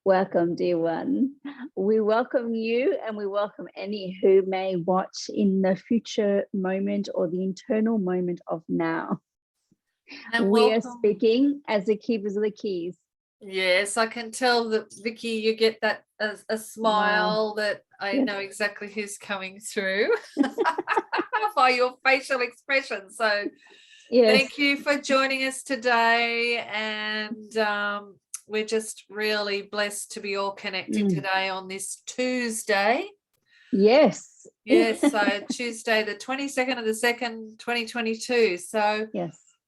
Welcome, dear one. We welcome you, and we welcome any who may watch in the future moment or the internal moment of now. And we welcome. Are speaking as the keepers of the keys. Yes, I can tell that, Vicky, you get that a smile that I know exactly who's coming through by your facial expression. So thank you for joining us today, and we're just really blessed to be all connected today on this Tuesday. Yes. So Tuesday, the 22nd of the 2nd, 2022. So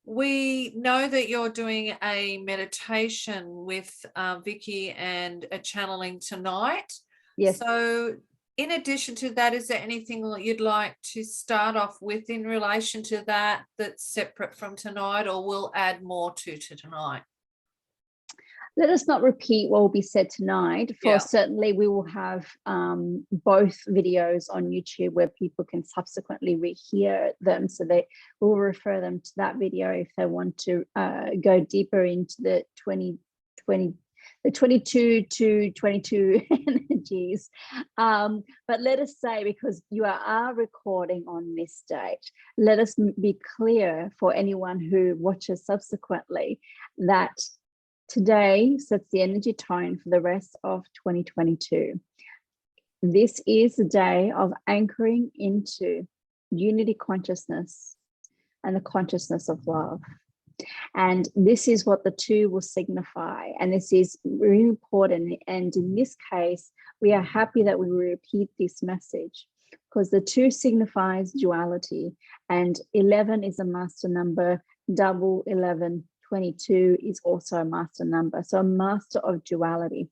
we know that you're doing a meditation with Vicky and a channeling tonight. Yes. So in addition to that, is there anything that you'd like to start off with in relation to that that's separate from tonight, or we'll add more to tonight? Let us not repeat what will be said tonight, for certainly we will have both videos on YouTube where people can subsequently rehear them, so they will refer them to that video if they want to go deeper into the 22 to 22 energies. But let us say, because you are recording on this date, let us be clear for anyone who watches subsequently that today sets the energy tone for the rest of 2022. This is the day of anchoring into unity consciousness and the consciousness of love. And this is what the two will signify. And this is really important. And in this case, we are happy that we repeat this message, because the two signifies duality, and 11 is a master number, double 11. 22 is also a master number, so a master of duality.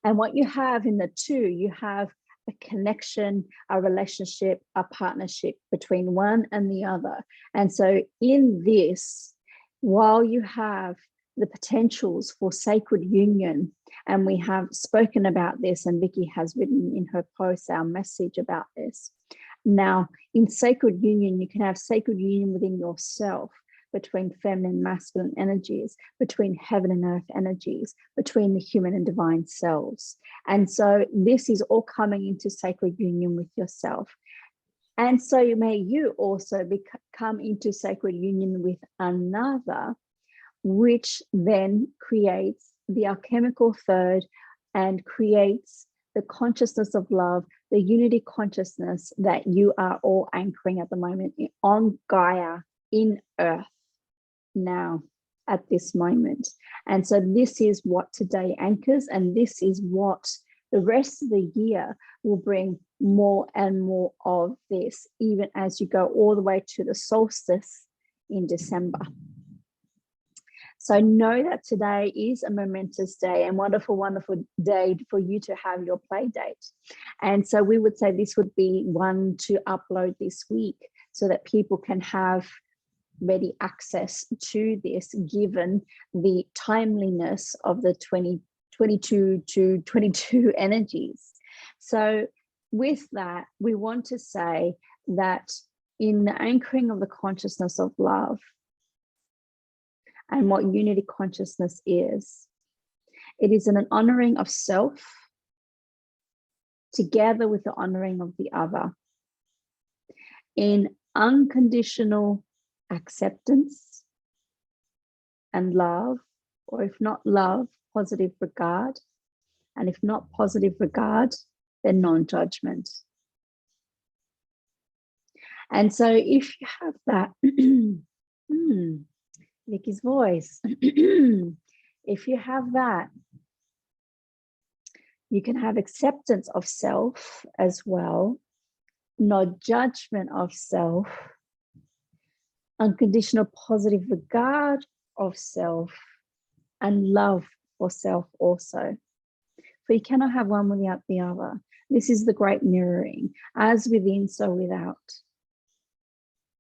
And what you have in the two, you have a connection, a relationship, a partnership between one and the other. And so in this, while you have the potentials for sacred union, and we have spoken about this, and Vicky has written in her post our message about this. Now, in sacred union, you can have sacred union within yourself, between feminine and masculine energies, between heaven and earth energies, between the human and divine selves. And so this is all coming into sacred union with yourself. And so may you also come into sacred union with another, which then creates the alchemical third and creates the consciousness of love, the unity consciousness that you are all anchoring at the moment on Gaia, in earth, now at this moment. And so this is what today anchors, and this is what the rest of the year will bring more and more of this, even as you go all the way to the solstice in December. So know that today is a momentous day and wonderful day for you to have your play date. And so we would say this would be one to upload this week, so that people can have ready access to this, given the timeliness of the 2022 to 22 energies. So with that, we want to say that in the anchoring of the consciousness of love and what unity consciousness is, it is an honoring of self together with the honoring of the other in unconditional acceptance and love, or if not love, positive regard, and if not positive regard, then non-judgment. And so if you have that, Vicky's voice, if you have that, you can have acceptance of self as well, no judgment of self, unconditional positive regard of self, and love for self also. For you cannot have one without the other. This is the great mirroring, as within, so without.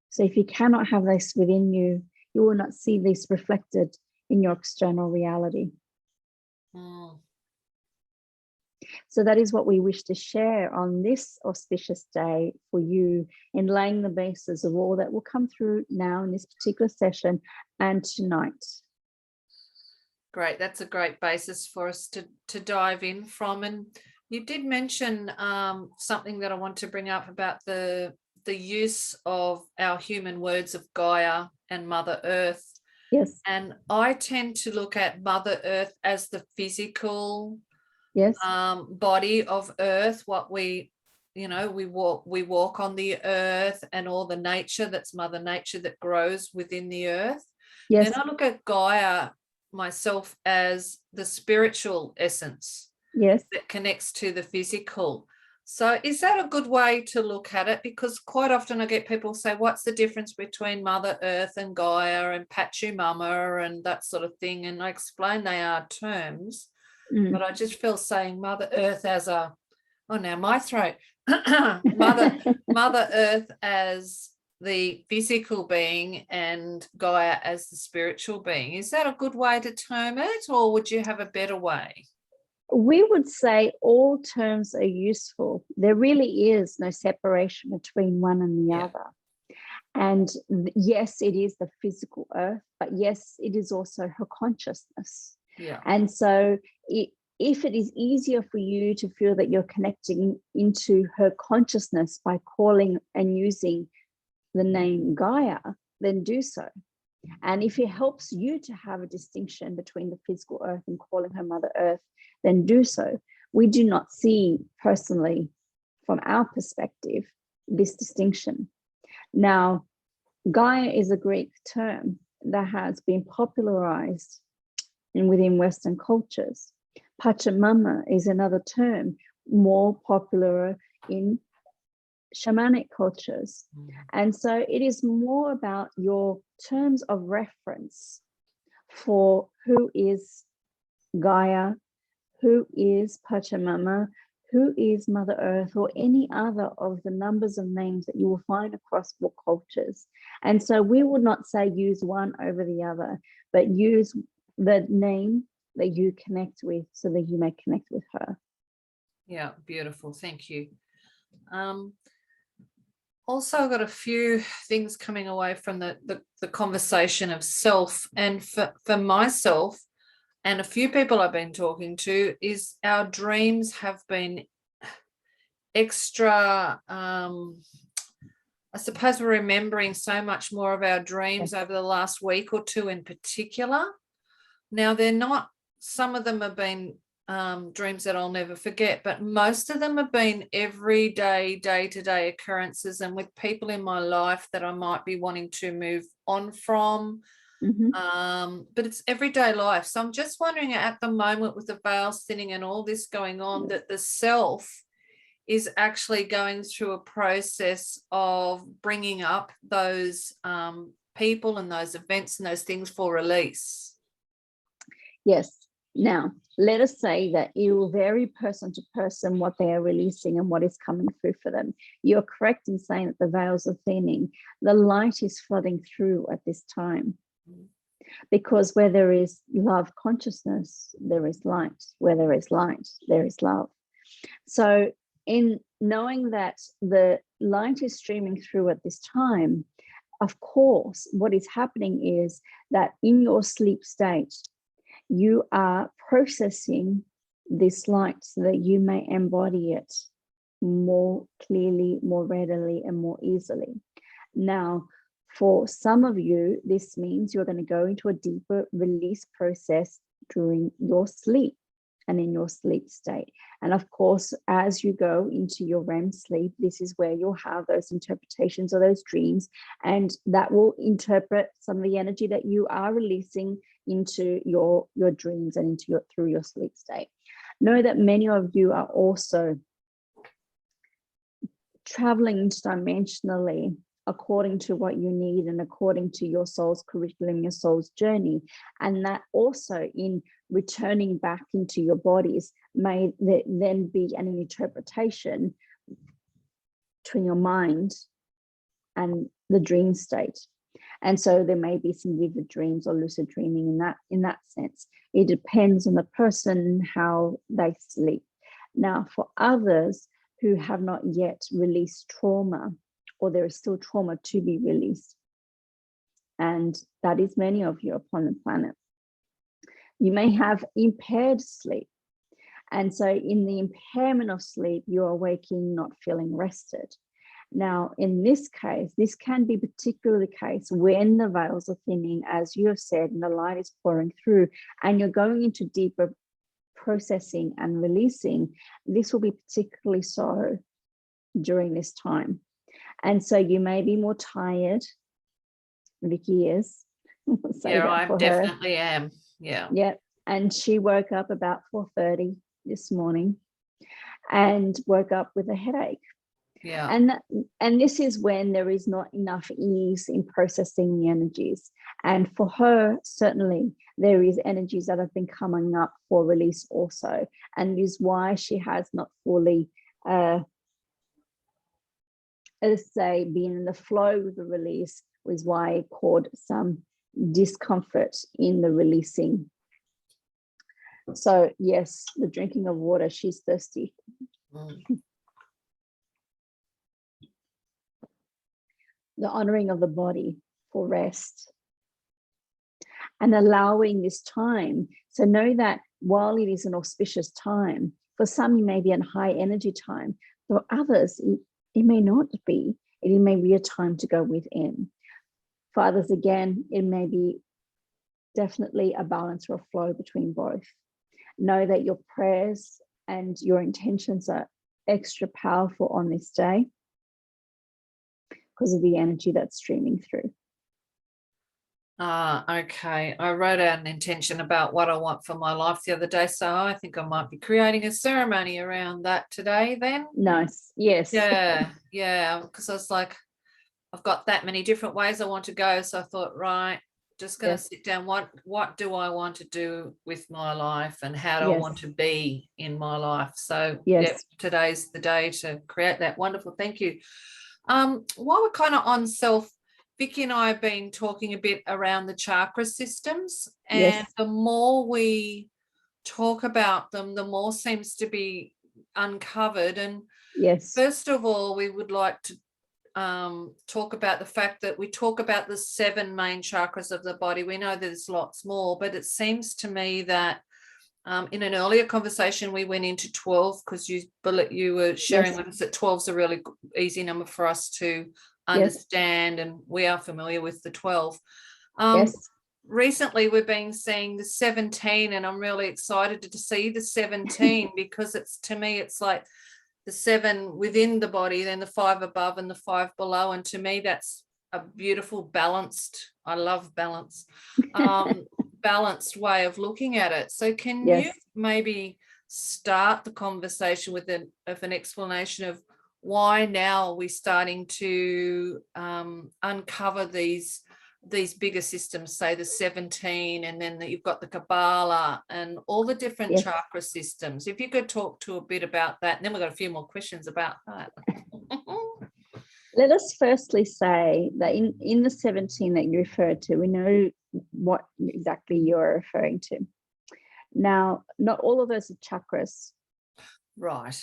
So if you cannot have this within you, you will not see this reflected in your external reality. So that is what we wish to share on this auspicious day for you, in laying the basis of all that will come through now in this particular session and tonight. Great. That's a great basis for us to dive in from. And you did mention something that I want to bring up about the use of our human words of Gaia and Mother Earth. Yes. And I tend to look at Mother Earth as the physical body of Earth, what we walk on the earth and all the nature that's Mother Nature that grows within the earth. Yes. Then I look at Gaia myself as the spiritual essence, yes, that connects to the physical. So is that a good way to look at it? Because quite often I get people say, what's the difference between Mother Earth and Gaia and Pachamama and that sort of thing? And I explain they are terms, but I just feel saying Mother Earth as a, oh, now my throat, Mother Earth as the physical being and Gaia as the spiritual being. Is that a good way to term it, or would you have a better way? We would say all terms are useful. There really is no separation between one and the other. And yes, it is the physical earth, but yes, it is also her consciousness. Yeah. And so if it is easier for you to feel that you're connecting into her consciousness by calling and using the name Gaia, then do so. And if it helps you to have a distinction between the physical earth and calling her Mother Earth, then do so. We do not see personally, from our perspective, this distinction. Now, Gaia is a Greek term that has been popularized within Western cultures. Pachamama is another term more popular in shamanic cultures. And so it is more about your terms of reference for who is Gaia, who is Pachamama, who is Mother Earth, or any other of the numbers of names that you will find across all cultures. And so we would not say use one over the other, but use the name that you connect with so that you may connect with her. Yeah, beautiful. Thank you. Also, I've got a few things coming away from the conversation of self. And for myself and a few people I've been talking to, is our dreams have been extra, I suppose we're remembering so much more of our dreams over the last week or two in particular. Now, they're not, some of them have been dreams that I'll never forget, but most of them have been everyday, day-to-day occurrences and with people in my life that I might be wanting to move on from. But it's everyday life. So I'm just wondering at the moment, with the veils thinning and all this going on, that the self is actually going through a process of bringing up those people and those events and those things for release. Yes. Now, let us say that it will vary person to person what they are releasing and what is coming through for them. You're correct in saying that the veils are thinning. The light is flooding through at this time. Because where there is love consciousness, there is light. Where there is light, there is love. So in knowing that the light is streaming through at this time, of course, what is happening is that in your sleep state, you are processing this light so that you may embody it more clearly, more readily, and more easily. Now, for some of you, this means you're going to go into a deeper release process during your sleep and in your sleep state. And of course, as you go into your REM sleep, this is where you'll have those interpretations or those dreams, and that will interpret some of the energy that you are releasing into your dreams and into through your sleep state. Know that many of you are also traveling interdimensionally according to what you need and according to your soul's curriculum, your soul's journey. And that also in returning back into your bodies may then be an interpretation between your mind and the dream state. And so there may be some vivid dreams or lucid dreaming in that sense. It depends on the person, how they sleep. Now, for others who have not yet released trauma, or there is still trauma to be released, and that is many of you upon the planet, You may have impaired sleep. And so in the impairment of sleep, you're waking, not feeling rested. Now, in this case, this can be particularly the case when the veils are thinning, as you have said, and the light is pouring through, and you're going into deeper processing and releasing. This will be particularly so during this time. And so you may be more tired. Vicky is. Yeah, I definitely am. Yeah. Yeah. And she woke up about 4:30 this morning and woke up with a headache. Yeah. And this is when there is not enough ease in processing the energies. And for her, certainly there is energies that have been coming up for release also, and is why she has not fully let's say being in the flow with the release, was why it caused some discomfort in the releasing. So yes, the drinking of water, she's thirsty. The honoring of the body for rest and allowing this time. So know that while it is an auspicious time, for some it may be a high energy time, for others it may not be. It may be a time to go within. For others, again, it may be definitely a balance or a flow between both. Know that your prayers and your intentions are extra powerful on this day because of the energy that's streaming through. Okay. I wrote out an intention about what I want for my life the other day, so I think I might be creating a ceremony around that today then. Nice. Yes. Yeah, because I was like, I've got that many different ways I want to go, so I thought, right, just going to sit down, what do I want to do with my life, and how do I want to be in my life? So today's the day to create that. Wonderful. Thank you. While we're kind of on self, Vicky and I have been talking a bit around the chakra systems, and the more we talk about them, the more seems to be uncovered. And first of all, we would like to talk about the fact that we talk about the 7 main chakras of the body. We know there's lots more, but it seems to me that in an earlier conversation we went into 12, because you were sharing with us that 12 is a really easy number for us to understand, and we are familiar with the 12. Recently we've been seeing the 17, and I'm really excited to see the 17 because to me it's like the 7 within the body, then the 5 above and the 5 below, and to me that's a beautiful balanced, I love balance, balanced way of looking at it. So can you maybe start the conversation with an explanation of why now are we starting to uncover these bigger systems, say the 17, and then you've got the Kabbalah and all the different chakra systems. If you could talk to a bit about that, and then we've got a few more questions about that. Let us firstly say that in the 17 that you referred to, we know what exactly you're referring to. Now, not all of those are chakras. Right.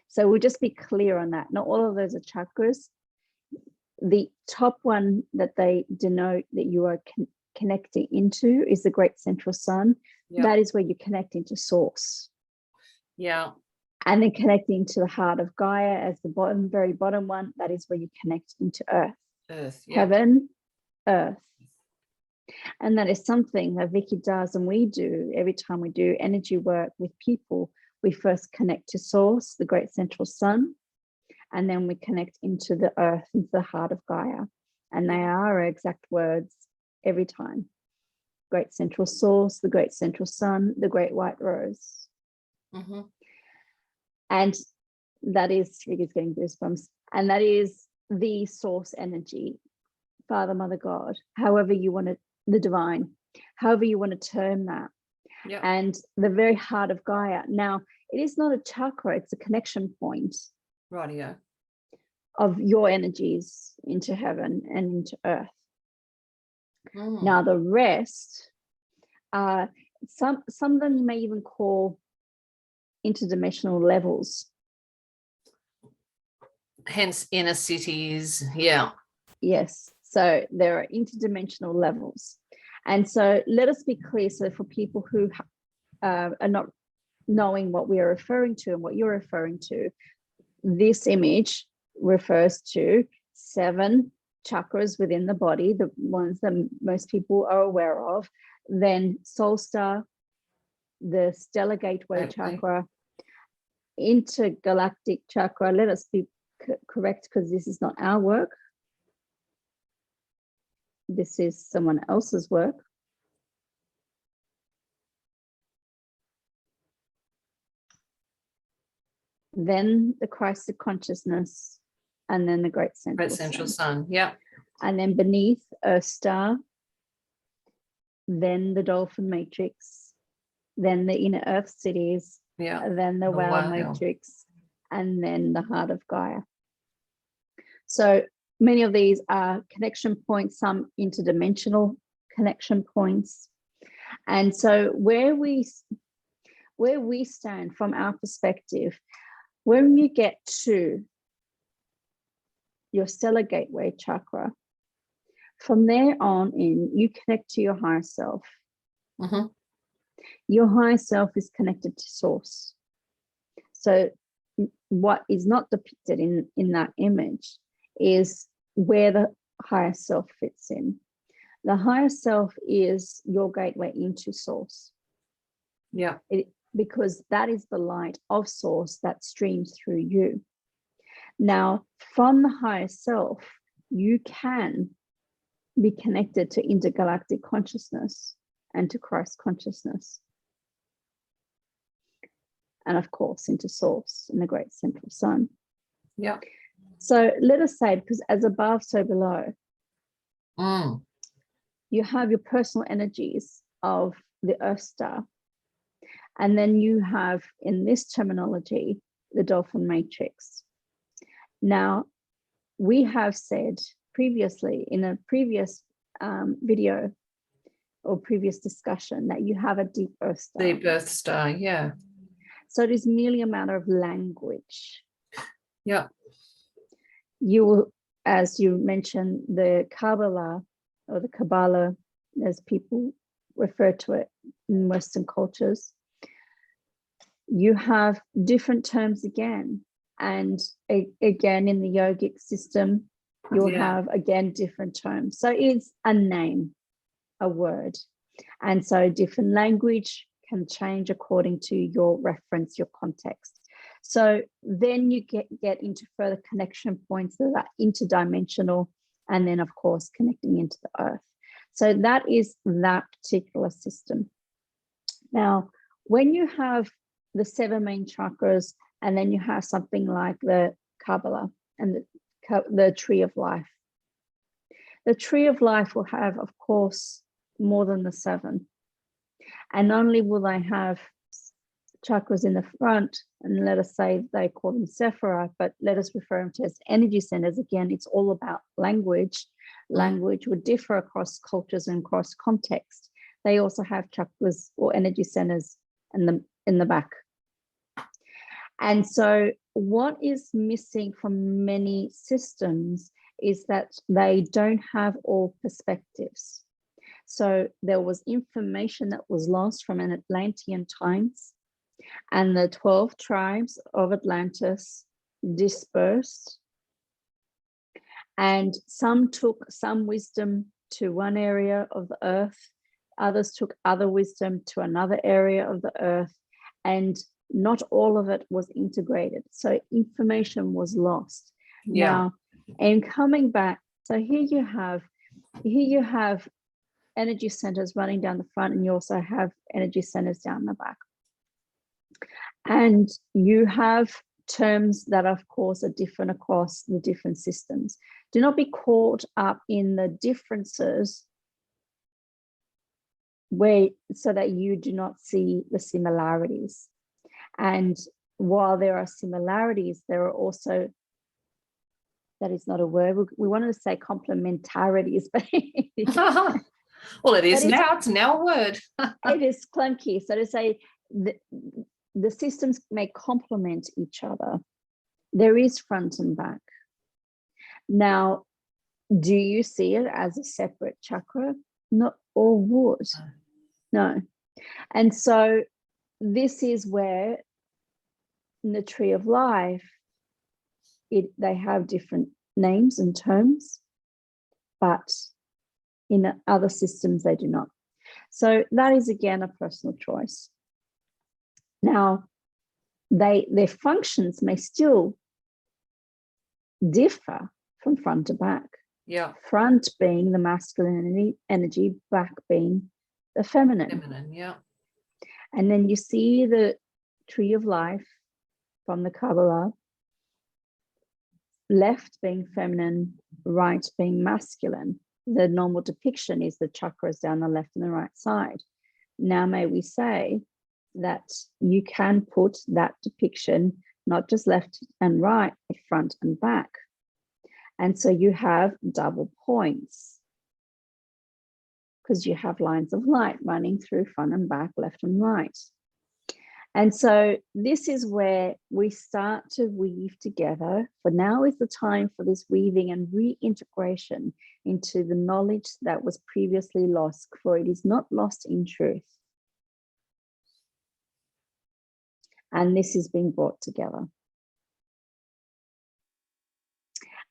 So we'll just be clear on that. Not all of those are chakras. The top one that they denote that you are connecting into is the great central sun. That is where you connect into source. Yeah. And then connecting to the heart of Gaia as the very bottom one, that is where you connect into earth. Heaven, earth. And that is something that Vicky does, and we do every time we do energy work with people. We first connect to source, the great central sun, and then we connect into the earth, into the heart of Gaia. And they are our exact words every time. Great central source, the great central sun, the great white rose. Mm-hmm. And that is, Vicky's getting goosebumps, and that is the source energy, Father, Mother, God, however you want to, the divine, however you want to term that. And the very heart of Gaia. Now, it is not a chakra, it's a connection point. Rightio. Of your energies into heaven and into earth. Now, the rest, some of them you may even call interdimensional levels. Hence inner cities. Yeah. Yes. So there are interdimensional levels. And so let us be clear. So for people who are not knowing what we are referring to and what you're referring to, this image refers to 7 chakras within the body, the ones that most people are aware of. Then soul star, the stellar gateway chakra, intergalactic chakra. Let us be correct, because this is not our work. This is someone else's work. Then the Christ of consciousness, and then the great central sun. Yeah. And then beneath, Earth star, then the dolphin matrix, then the inner Earth cities, then the whale matrix, and then the heart of Gaia. So many of these are connection points, some interdimensional connection points. And so where we stand from our perspective, when you get to your stellar gateway chakra, from there on in, you connect to your higher self. Your higher self is connected to source. So what is not depicted in that image is where the higher self fits in. The higher self is your gateway into source. Yeah. Because that is the light of source that streams through you. Now, from the higher self, you can be connected to intergalactic consciousness and to Christ consciousness. And of course, into source in the great central sun. Yeah. So let us say, because as above, so below, you have your personal energies of the Earth star. And then you have, in this terminology, the dolphin matrix. Now, we have said previously in a previous video or previous discussion that you have a deep Earth star. Deep Earth star, yeah. So it is merely a matter of language. Yeah. You will, as you mentioned, the Kabbalah or the Kabbalah, as people refer to it in Western cultures, you have different terms again. And again, in the yogic system, you'll have, again, different terms. So it's a name, a word. And so different language can change according to your reference, your context. So then you get into further connection points that are interdimensional, and then, of course, connecting into the earth. So that is that particular system. Now, when you have the 7 main chakras, and then you have something like the Kabbalah and the tree of life. The tree of life will have, of course, more than the 7. And not only will they have chakras in the front, and let us say they call them Sephirah, but let us refer them to as energy centers. Again, it's all about language. Language would differ across cultures and across context. They also have chakras or energy centers in the back. And so what is missing from many systems is that they don't have all perspectives. So there was information that was lost from an Atlantean times, and the 12 tribes of Atlantis dispersed, and some took some wisdom to one area of the earth, others took other wisdom to another area of the earth, and not all of it was integrated. So information was lost. Yeah. Now, and coming back, so here you have energy centers running down the front, and you also have energy centers down the back. And you have terms that, of course, are different across the different systems. Do not be caught up in the differences so that you do not see the similarities. And while there are similarities, there are also, that is not a word, we wanted to say complementarities, but well, it is now. It's now a word. It is clunky. So to say the systems may complement each other. There is front and back. Now, do you see it as a separate chakra? Not or wood. No. And so this is where in the tree of life, they have different names and terms, but in other systems they do not. So that is again a personal choice. Now, their functions may still differ from front to back. Yeah. Front being the masculine energy, back being the feminine. Feminine, yeah. And then you see the tree of life from the Kabbalah, left being feminine, right being masculine. The normal depiction is the chakras down the left and the right side. Now, may we say that you can put that depiction not just left and right, but front and back. And so you have double points because you have lines of light running through front and back, left and right. And so this is where we start to weave together. For now is the time for this weaving and reintegration into the knowledge that was previously lost, for it is not lost in truth. And this is being brought together.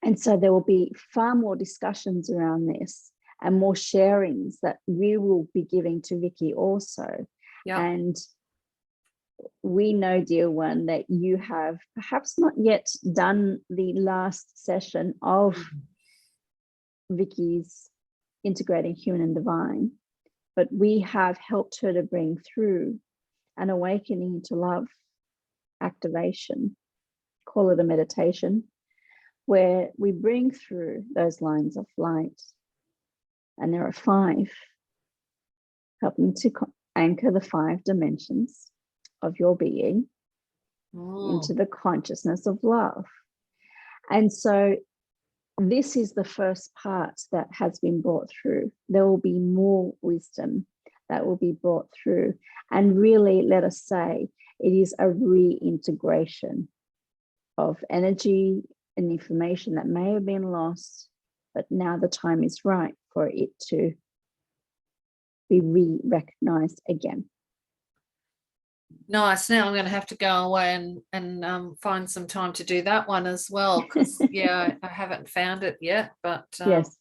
And so there will be far more discussions around this and more sharings that we will be giving to Vicky also. Yeah. And we know, dear one, that you have perhaps not yet done the last session of Vicky's Integrating Human and Divine, but we have helped her to bring through an awakening to love activation, call it a meditation, where we bring through those lines of light. And there are 5, helping to anchor the 5 dimensions of your being into the consciousness of love. And so this is the first part that has been brought through. There will be more wisdom that will be brought through. And really, let us say, it is a reintegration of energy and information that may have been lost, but now the time is right for it to be re-recognized again. Nice. Now I'm going to have to go away and find some time to do that one as well, because yeah, I haven't found it yet, but Yes,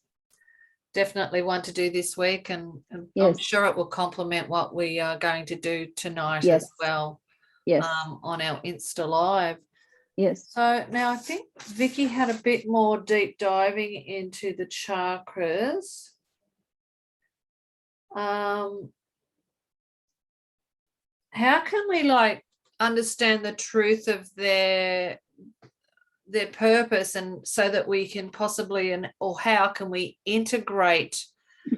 definitely one to do this week, and yes, I'm sure it will complement what we are going to do tonight yes, as well. Yes, On our Insta Live. Yes. So now I think Vicky had a bit more deep diving into the chakras. How can we understand the truth of their purpose, and so that we can possibly, or how can we integrate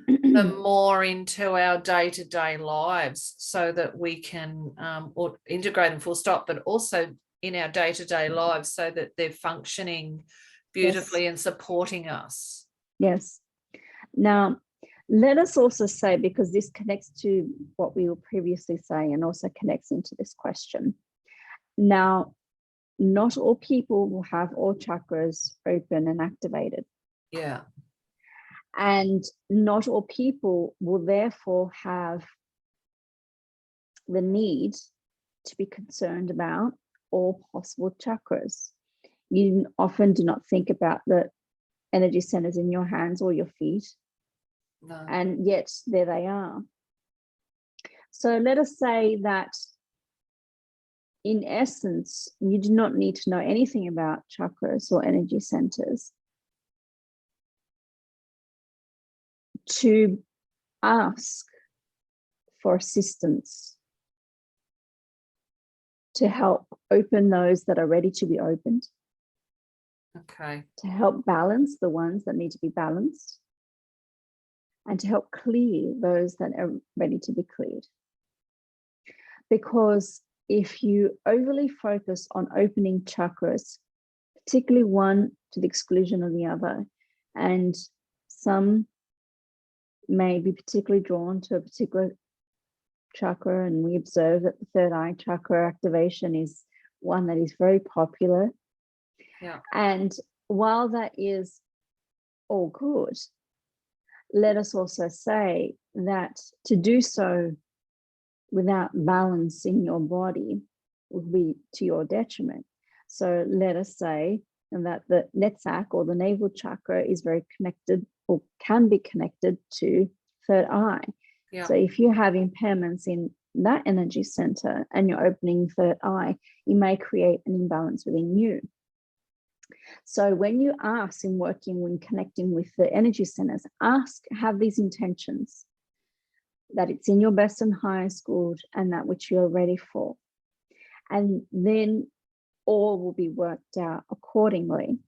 them more into our day-to-day lives, so that we can or integrate them full stop, but also in our day-to-day lives, so that they're functioning beautifully and supporting us? Yes. Now, let us also say, because this connects to what we were previously saying and also connects into this question. Now, not all people will have all chakras open and activated. Yeah. And not all people will therefore have the need to be concerned about all possible chakras. You often do not think about the energy centers in your hands or your feet. No. And yet there they are. So let us say that in essence, you do not need to know anything about chakras or energy centers to ask for assistance to help open those that are ready to be opened. Okay. To help balance the ones that need to be balanced, and to help clear those that are ready to be cleared. Because if you overly focus on opening chakras, particularly one to the exclusion of the other, and some may be particularly drawn to a particular chakra, and we observe that the third eye chakra activation is one that is very popular. Yeah. And while that is all good, let us also say that to do so without balance in your body would be to your detriment. So let us say that the Netzach or the navel chakra is very connected, or can be connected, to third eye. Yeah. So if you have impairments in that energy center and you're opening third eye, you may create an imbalance within you. So when you ask in working, when connecting with the energy centers, have these intentions that it's in your best and highest good and that which you're ready for. And then all will be worked out accordingly.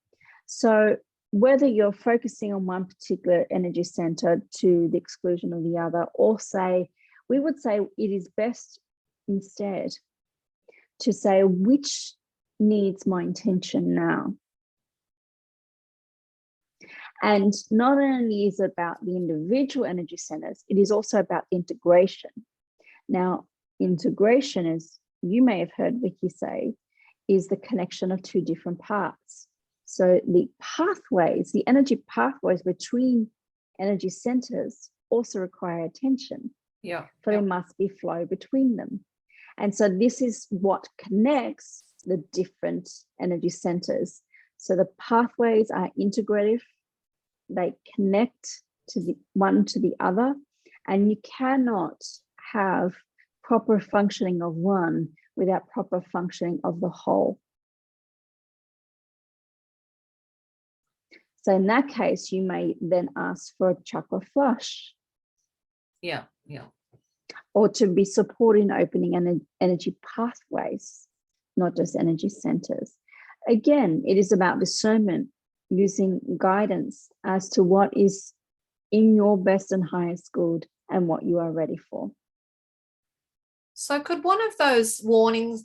So whether you're focusing on one particular energy center to the exclusion of the other, or we would say it is best instead to say which needs my intention now. And not only is it about the individual energy centers, it is also about the integration. Now, integration, as you may have heard Vicky say, is the connection of two different parts. So the pathways, the energy pathways between energy centers also require attention. Yeah. For there must be flow between them. And so this is what connects the different energy centers. So the pathways are integrative. They connect to the one to the other, and you cannot have proper functioning of one without proper functioning of the whole. So in that case, you may then ask for a chakra flush. Yeah, yeah. Or to be supporting opening energy pathways, not just energy centers. Again, it is about discernment, using guidance as to what is in your best and highest good and what you are ready for. So could one of those warnings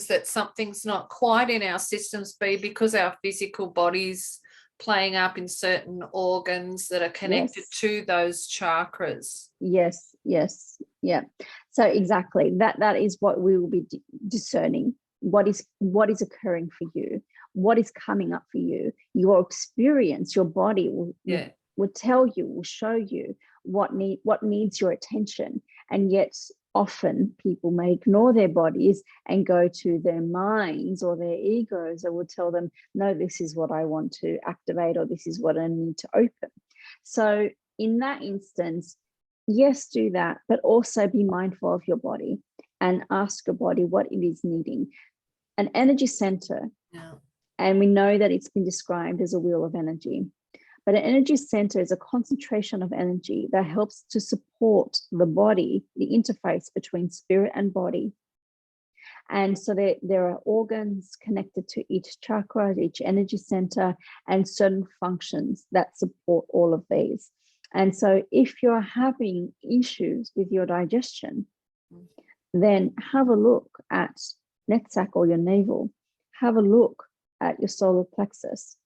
that something's not quite in our systems be because our physical body's playing up in certain organs that are connected to those chakras? Yes, yeah. So exactly, that is what we will be discerning. What is occurring for you? What is coming up for you? Your experience, your body will tell you, will show you what needs your attention. And yet often people may ignore their bodies and go to their minds or their egos that will tell them, no, this is what I want to activate, or this is what I need to open. So in that instance, yes, do that, but also be mindful of your body and ask your body what it is needing. An energy center, and we know that it's been described as a wheel of energy, but an energy center is a concentration of energy that helps to support the body, the interface between spirit and body. And so there are organs connected to each chakra, each energy center, and certain functions that support all of these. And so if you're having issues with your digestion, then have a look at Netzach or your navel. Have a look at your solar plexus.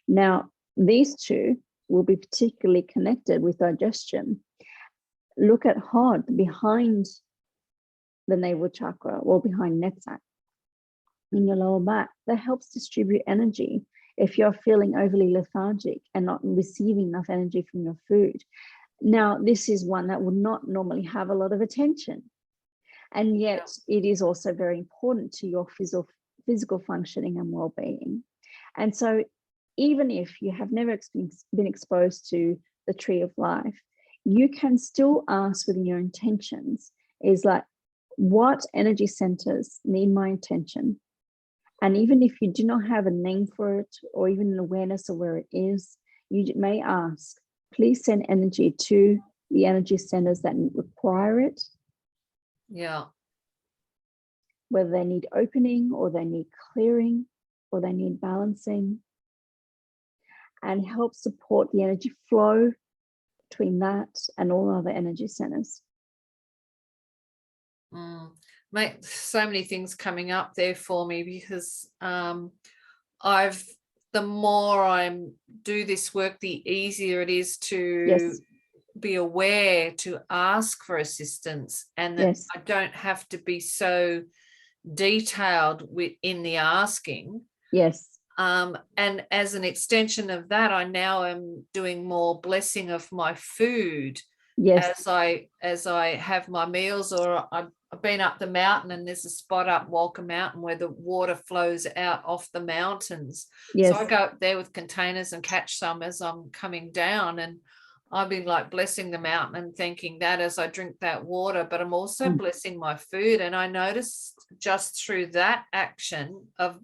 Now, these two will be particularly connected with digestion. Look at Hod behind the navel chakra, or behind Netzach in your lower back. That helps distribute energy. If you're feeling overly lethargic and not receiving enough energy from your food. Now, this is one that would not normally have a lot of attention. And yet it is also very important to your physical functioning and well-being. And so even if you have never been exposed to the tree of life, you can still ask within your intentions, is like, what energy centers need my attention? And even if you do not have a name for it, or even an awareness of where it is, you may ask, please send energy to the energy centers that require it. Yeah. Whether they need opening, or they need clearing, or they need balancing, and help support the energy flow between that and all other energy centers. Mate, so many things coming up there for me, because the more I do this work, the easier it is to be aware, to ask for assistance, and that I don't have to be so detailed in the asking. And as an extension of that, I now am doing more blessing of my food Yes. as I have my meals, or I've been up the mountain and there's a spot up Walker Mountain where the water flows out off the mountains. Yes. So I go up there with containers and catch some as I'm coming down, and I've been like blessing the mountain and thanking that as I drink that water, but I'm also blessing my food. And I noticed just through that action of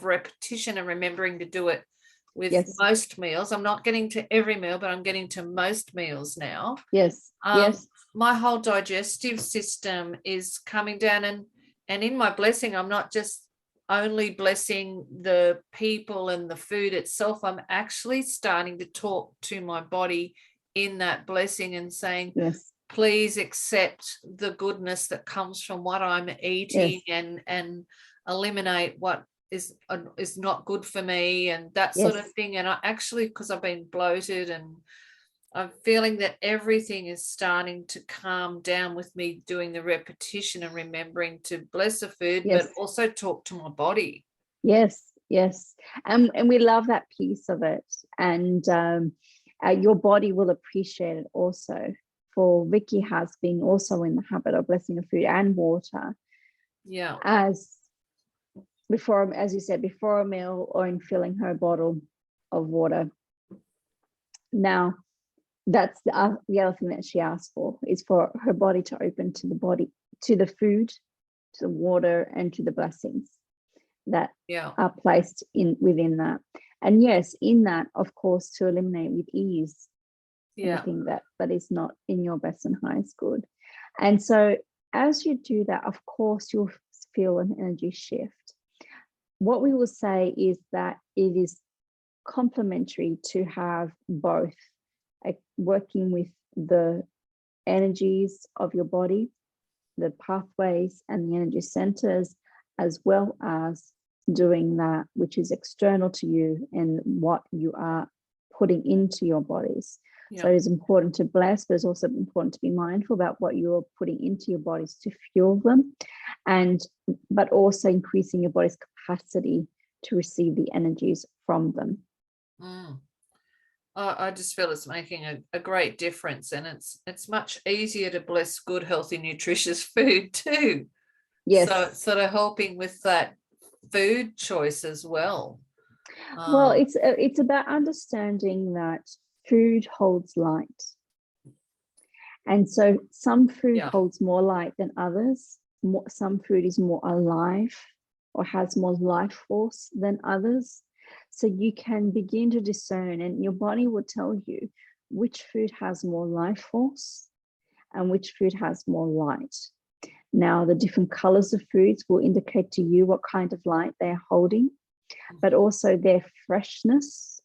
repetition and remembering to do it with most meals. I'm not getting to every meal, but I'm getting to most meals now. Yes. Yes. My whole digestive system is coming down, and in my blessing, I'm not just only blessing the people and the food itself. I'm actually starting to talk to my body in that blessing and saying, yes, please accept the goodness that comes from what I'm eating, and eliminate what is not good for me, and that sort of thing. And I actually, because I've been bloated, and I'm feeling that everything is starting to calm down with me doing the repetition and remembering to bless the food, but also talk to my body. Yes. And we love that piece of it. And your body will appreciate it also. For Vicky has been also in the habit of blessing of food and water. Yeah. As you said, before a meal, or in filling her bottle of water. Now, that's the other thing that she asked for, is for her body to open to the body, to the food, to the water, and to the blessings that are placed within that. And yes, in that, of course, to eliminate with ease anything that is not in your best and highest good. And so as you do that, of course, you'll feel an energy shift. What we will say is that it is complementary to have both, working with the energies of your body, the pathways and the energy centers, as well as doing that which is external to you and what you are putting into your bodies. So it's important to bless, but it's also important to be mindful about what you're putting into your bodies to fuel them, but also increasing your body's capacity to receive the energies from them. I just feel it's making a great difference, and it's much easier to bless good, healthy, nutritious food too. Yes. So it's sort of helping with that food choice as well. Well, it's about understanding that food holds light. And so some food holds more light than others. Some food is more alive or has more life force than others. So you can begin to discern, and your body will tell you which food has more life force and which food has more light. Now, the different colors of foods will indicate to you what kind of light they're holding, but also their freshness,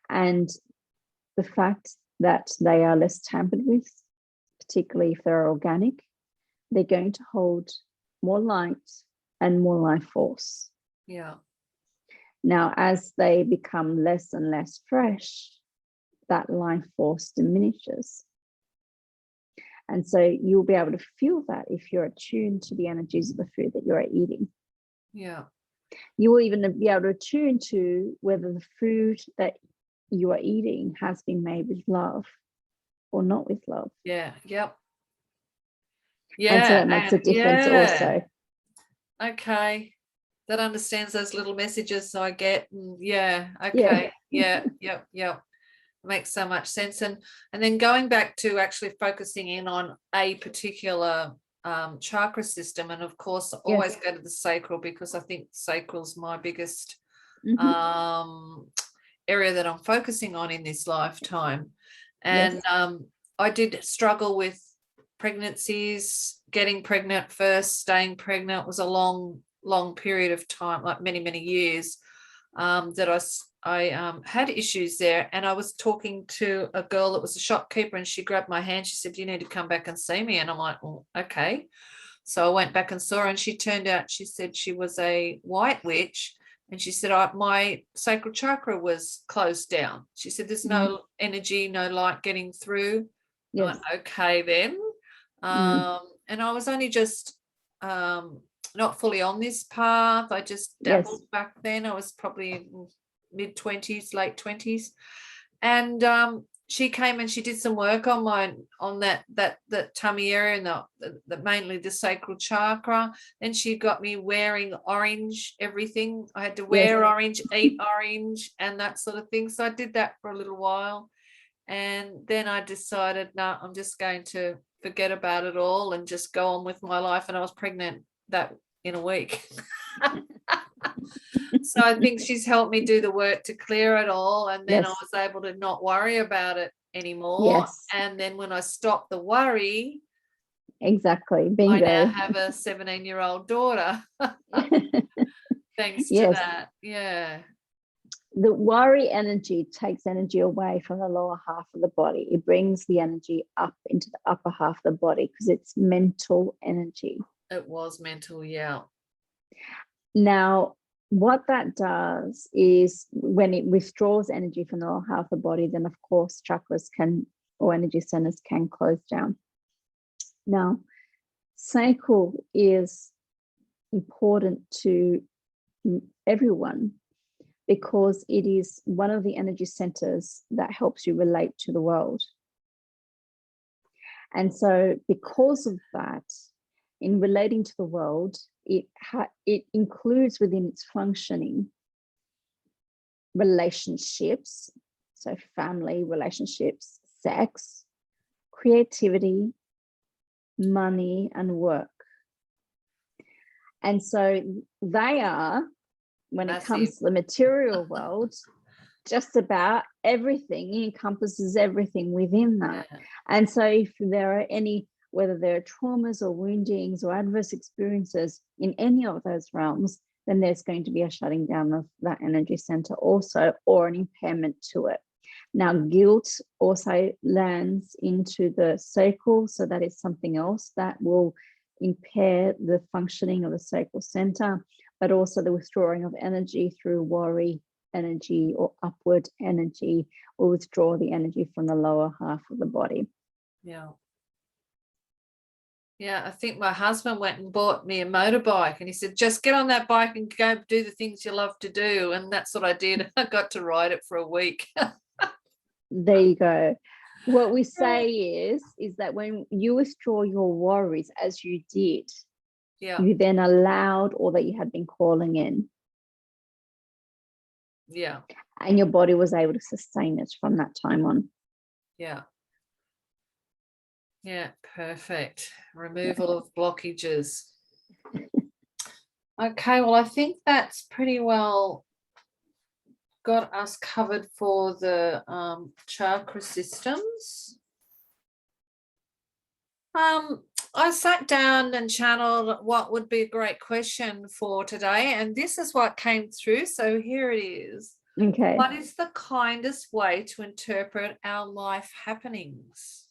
and the fact that they are less tampered with, particularly if they're organic. They're going to hold more light and more life force. Yeah. Now, as they become less and less fresh, that life force diminishes. And so you'll be able to feel that if you're attuned to the energies of the food that you're eating. Yeah. You will even be able to attune to whether the food that you are eating has been made with love or not with love. Yeah. Yep. Yeah. And so that makes a difference also. Okay. That understands those little messages I get. Okay. Yep. Makes so much sense. And then going back to actually focusing in on a particular chakra system, and of course always go to the sacral, because I think sacral's my biggest area that I'm focusing on in this lifetime. And I did struggle with pregnancies, getting pregnant first, staying pregnant. It was a long period of time, like many years, that I had issues there. And I was talking to a girl that was a shopkeeper, and she grabbed my hand. She said, you need to come back and see me. And I'm like, well, okay. So I went back and saw her, and she said she was a white witch. And she said, my sacral chakra was closed down. She said, there's no energy, no light getting through. I'm like, okay then. And I was only just not fully on this path. I just Yes. dabbled back then. I was probably mid-20s, late 20s. And she came and she did some work on that tummy area and the mainly the sacral chakra. Then she got me wearing orange everything. I had to wear orange, eat orange, and that sort of thing. So I did that for a little while, and then I decided, no, I'm just going to forget about it all and just go on with my life. And I was pregnant that in a week. So I think she's helped me do the work to clear it all, and then I was able to not worry about it anymore. And then when I stopped the worry, bingo, I now have a 17-year-old daughter. Thanks to that. The worry energy takes energy away from the lower half of the body. It brings the energy up into the upper half of the body because it's mental energy. It was mental, Now, what that does is when it withdraws energy from the lower half of the body, then of course chakras can, or energy centers can close down. Now, sacral is important to everyone because it is one of the energy centers that helps you relate to the world. And so because of that, in relating to the world, it includes within its functioning relationships, so family relationships, sex, creativity, money, and work. And so they are, when it comes to the material world, just about everything. It encompasses everything within that. And so if there are any, whether there are traumas or woundings or adverse experiences in any of those realms, then there's going to be a shutting down of that energy center also, or an impairment to it. Now, guilt also lands into the sacral, so that is something else that will impair the functioning of the sacral center, but also the withdrawing of energy through worry energy or upward energy will withdraw the energy from the lower half of the body. I think my husband went and bought me a motorbike, and he said, just get on that bike and go do the things you love to do. And that's what I did. I got to ride it for a week. There you go. What we say is that when you withdraw your worries, as you did, you then allowed all that you had been calling in. And your body was able to sustain it from that time on. Perfect. Removal of blockages. Okay, well, I think that's pretty well got us covered for the chakra systems. I sat down and channeled what would be a great question for today, and this is what came through. So here it is. Okay. What is the kindest way to interpret our life happenings?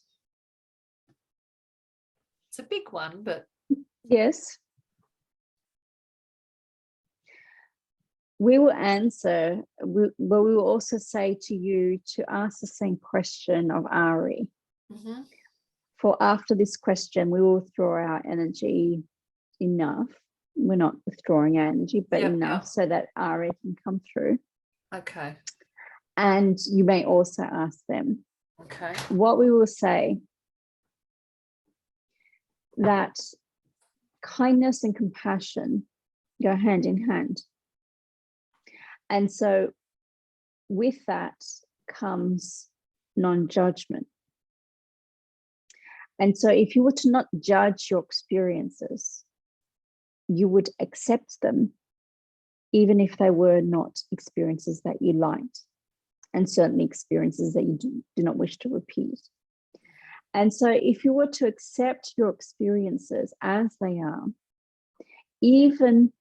It's a big one, but yes. We will answer, but we will also say to you to ask the same question of Ariy. For after this question, we will withdraw our energy enough. We're not withdrawing our energy, but enough so that Ariy can come through. Okay. And you may also ask them. Okay. What we will say, that kindness and compassion go hand in hand. And so with that comes non-judgment. And so if you were to not judge your experiences, you would accept them, even if they were not experiences that you liked, and certainly experiences that you do not wish to repeat. And so if you were to accept your experiences as they are, even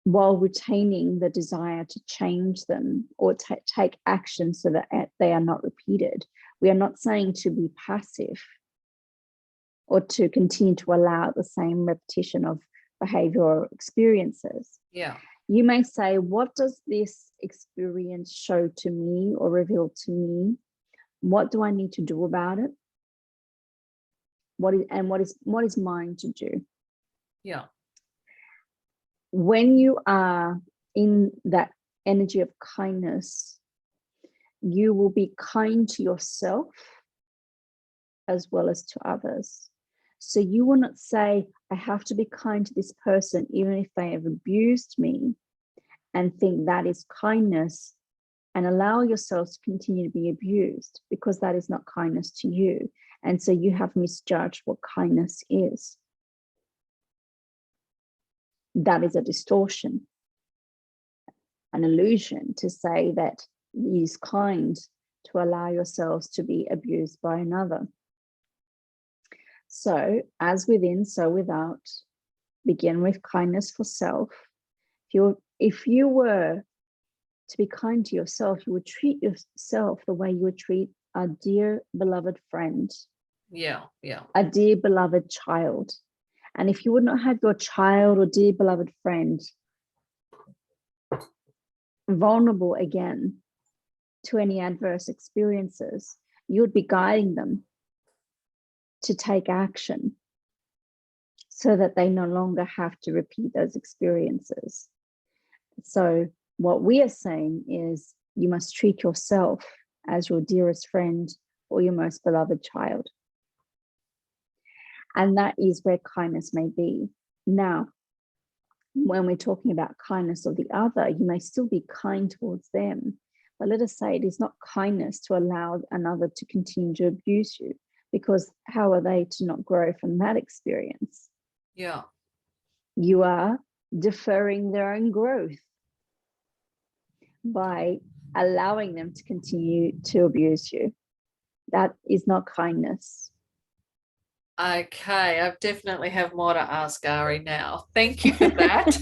while retaining the desire to change them or take action so that they are not repeated, we are not saying to be passive or to continue to allow the same repetition of behavior or experiences. You may say, what does this experience show to me or reveal to me? What do I need to do about it? What is mine to do? Yeah. When you are in that energy of kindness, you will be kind to yourself as well as to others. So you will not say, I have to be kind to this person, even if they have abused me, and think that is kindness, and allow yourselves to continue to be abused, because that is not kindness to you. And so you have misjudged what kindness is. That is a distortion, an illusion to say that it is kind to allow yourselves to be abused by another. So as within, so without. Begin with kindness for self. If you were to be kind to yourself, you would treat yourself the way you would treat a dear beloved friend. Yeah. A dear beloved child. And if you would not have your child or dear beloved friend vulnerable again to any adverse experiences, you would be guiding them to take action so that they no longer have to repeat those experiences. So what we are saying is you must treat yourself as your dearest friend or your most beloved child. And that is where kindness may be. Now, when we're talking about kindness of the other, you may still be kind towards them. But let us say it is not kindness to allow another to continue to abuse you, because how are they to not grow from that experience? Yeah. You are deferring their own growth by allowing them to continue to abuse you. That is not kindness. Okay, I definitely have more to ask Ariy now. Thank you for that.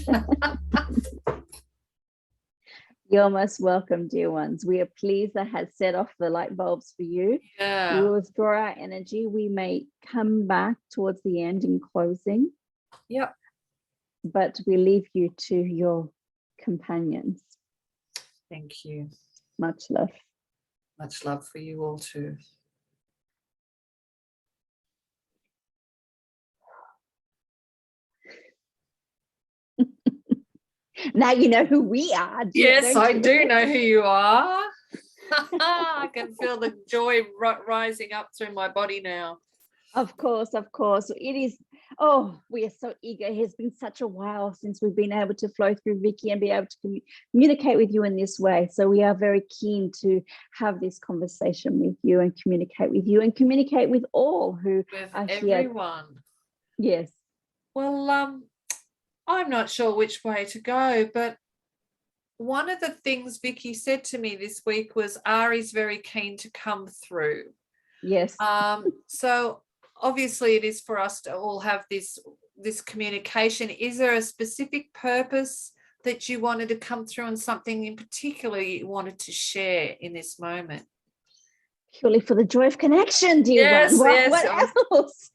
You're most welcome, dear ones. We are pleased that has set off the light bulbs for you. Yeah. We will withdraw our energy. We may come back towards the end in closing. Yep. But we leave you to your companions. Thank you. Much love. Much love for you all too. Now you know who we are. Yes, I do know who you are. I can feel the joy rising up through my body now. Of course. It is. Oh, we are so eager. It has been such a while since we've been able to flow through Vicky and be able to communicate with you in this way. So we are very keen to have this conversation with you and communicate with all who are everyone. Here. Yes. Well, I'm not sure which way to go, but one of the things Vicky said to me this week was Ariy's very keen to come through. Yes. So obviously it is for us to all have this communication. Is there a specific purpose that you wanted to come through, and something in particular you wanted to share in this moment? Purely for the joy of connection, dear one. What else?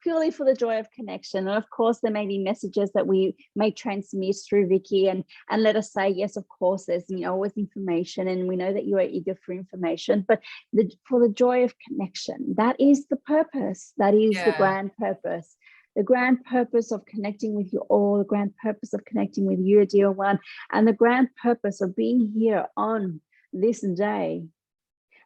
Purely for the joy of connection. And of course, there may be messages that we may transmit through Vicky, and let us say, yes, of course, there's always information, and we know that you are eager for information, but for the joy of connection, that is the purpose. That is the grand purpose. The grand purpose of connecting with you all, the grand purpose of connecting with you, dear one, and the grand purpose of being here on this day.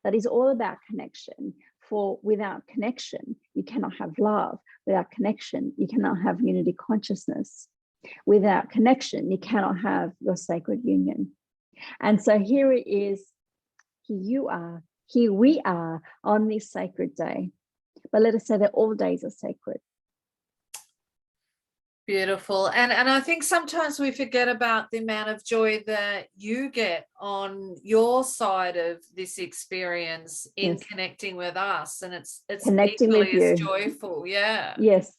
That is all about connection. For without connection, you cannot have love. Without connection, you cannot have unity consciousness. Without connection, you cannot have your sacred union. And so here it is. Here we are on this sacred day. But let us say that all days are sacred. Beautiful. And I think sometimes we forget about the amount of joy that you get on your side of this experience in connecting with us, and it's connecting equally with as you. joyful. Yes,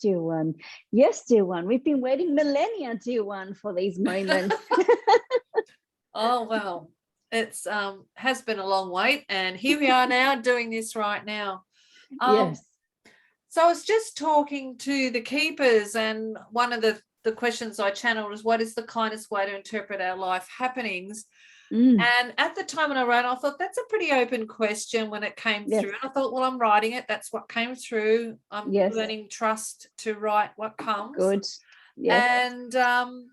dear one. We've been waiting millennia, dear one, for these moments. Oh well, it's has been a long wait, and here we are now doing this right now. Yes. So I was just talking to the keepers, and one of the questions I channeled was, what is the kindest way to interpret our life happenings? And at the time when I wrote, I thought that's a pretty open question when it came through. And I thought, well, I'm writing it. That's what came through. I'm learning trust to write what comes. Good. Yes. And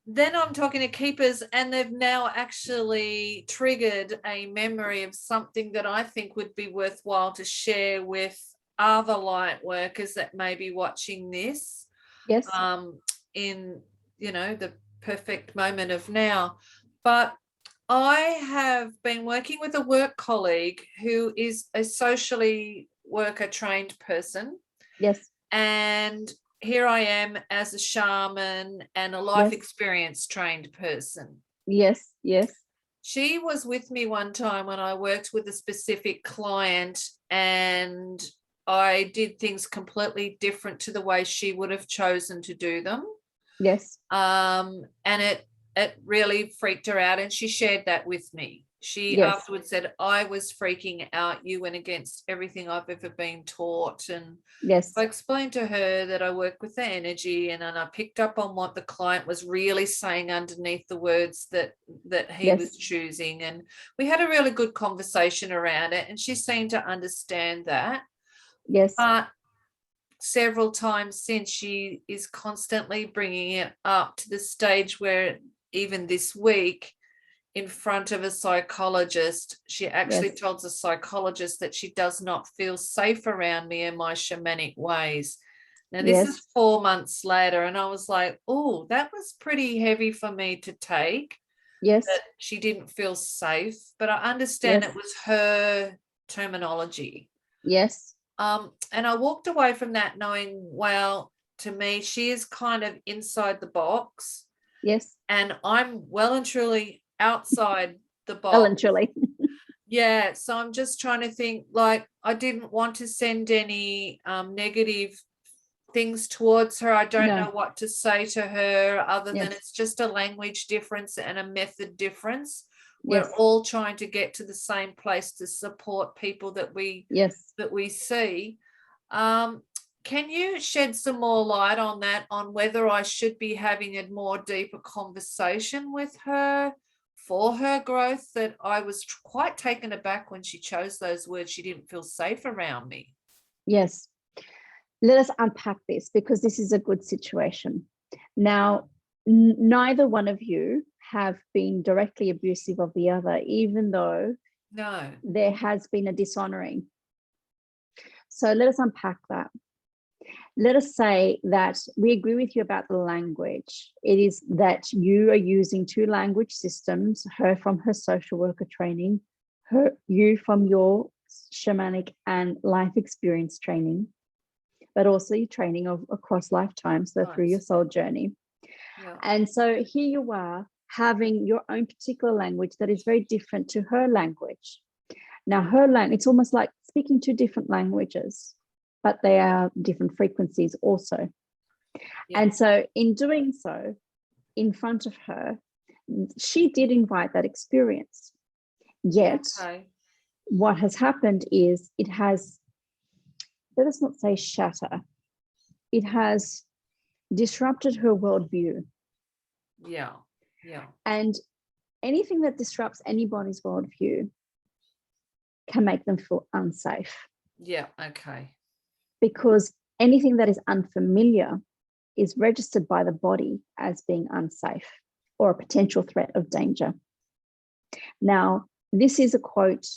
then I'm talking to keepers, and they've now actually triggered a memory of something that I think would be worthwhile to share with other light workers that may be watching this. Yes. In, the perfect moment of now. But I have been working with a work colleague who is a socially worker trained person. Yes. And here I am as a shaman and a life experience trained person. Yes. Yes. She was with me one time when I worked with a specific client, and I did things completely different to the way she would have chosen to do them. Yes. And it really freaked her out, and she shared that with me. She afterwards said, I was freaking out. You went against everything I've ever been taught. And I explained to her that I work with the energy, and then I picked up on what the client was really saying underneath the words that he was choosing. And we had a really good conversation around it, and she seemed to understand that. Yes. But several times since, she is constantly bringing it up to the stage where even this week, in front of a psychologist, she actually tells a psychologist that she does not feel safe around me and my shamanic ways. Now, this is 4 months later, and I was like, oh, that was pretty heavy for me to take. Yes. That she didn't feel safe, but I understand it was her terminology. Yes. And I walked away from that knowing, well, to me, she is kind of inside the box. Yes. And I'm well and truly outside the box. Well and truly. Yeah. So I'm just trying to think, like, I didn't want to send any negative things towards her. I don't know what to say to her other than it's just a language difference and a method difference. We're all trying to get to the same place to support people that we see. Can you shed some more light on that, on whether I should be having a more deeper conversation with her for her growth? That I was quite taken aback when she chose those words. She didn't feel safe around me. Yes. Let us unpack this, because this is a good situation. Now, neither one of you have been directly abusive of the other, even though there has been a dishonoring. So let us unpack that. Let us say that we agree with you about the language. It is that you are using two language systems, her from her social worker training, you from your shamanic and life experience training, but also your training across lifetimes, so through your soul journey. And so here you are having your own particular language that is very different to her language. Now, her language, it's almost like speaking two different languages, but they are different frequencies also. And so in doing so, in front of her, she did invite that experience. Yet what has happened is it has, let us not say shatter, it has disrupted her worldview. And anything that disrupts anybody's worldview can make them feel unsafe. Because anything that is unfamiliar is registered by the body as being unsafe or a potential threat of danger. Now, this is a quote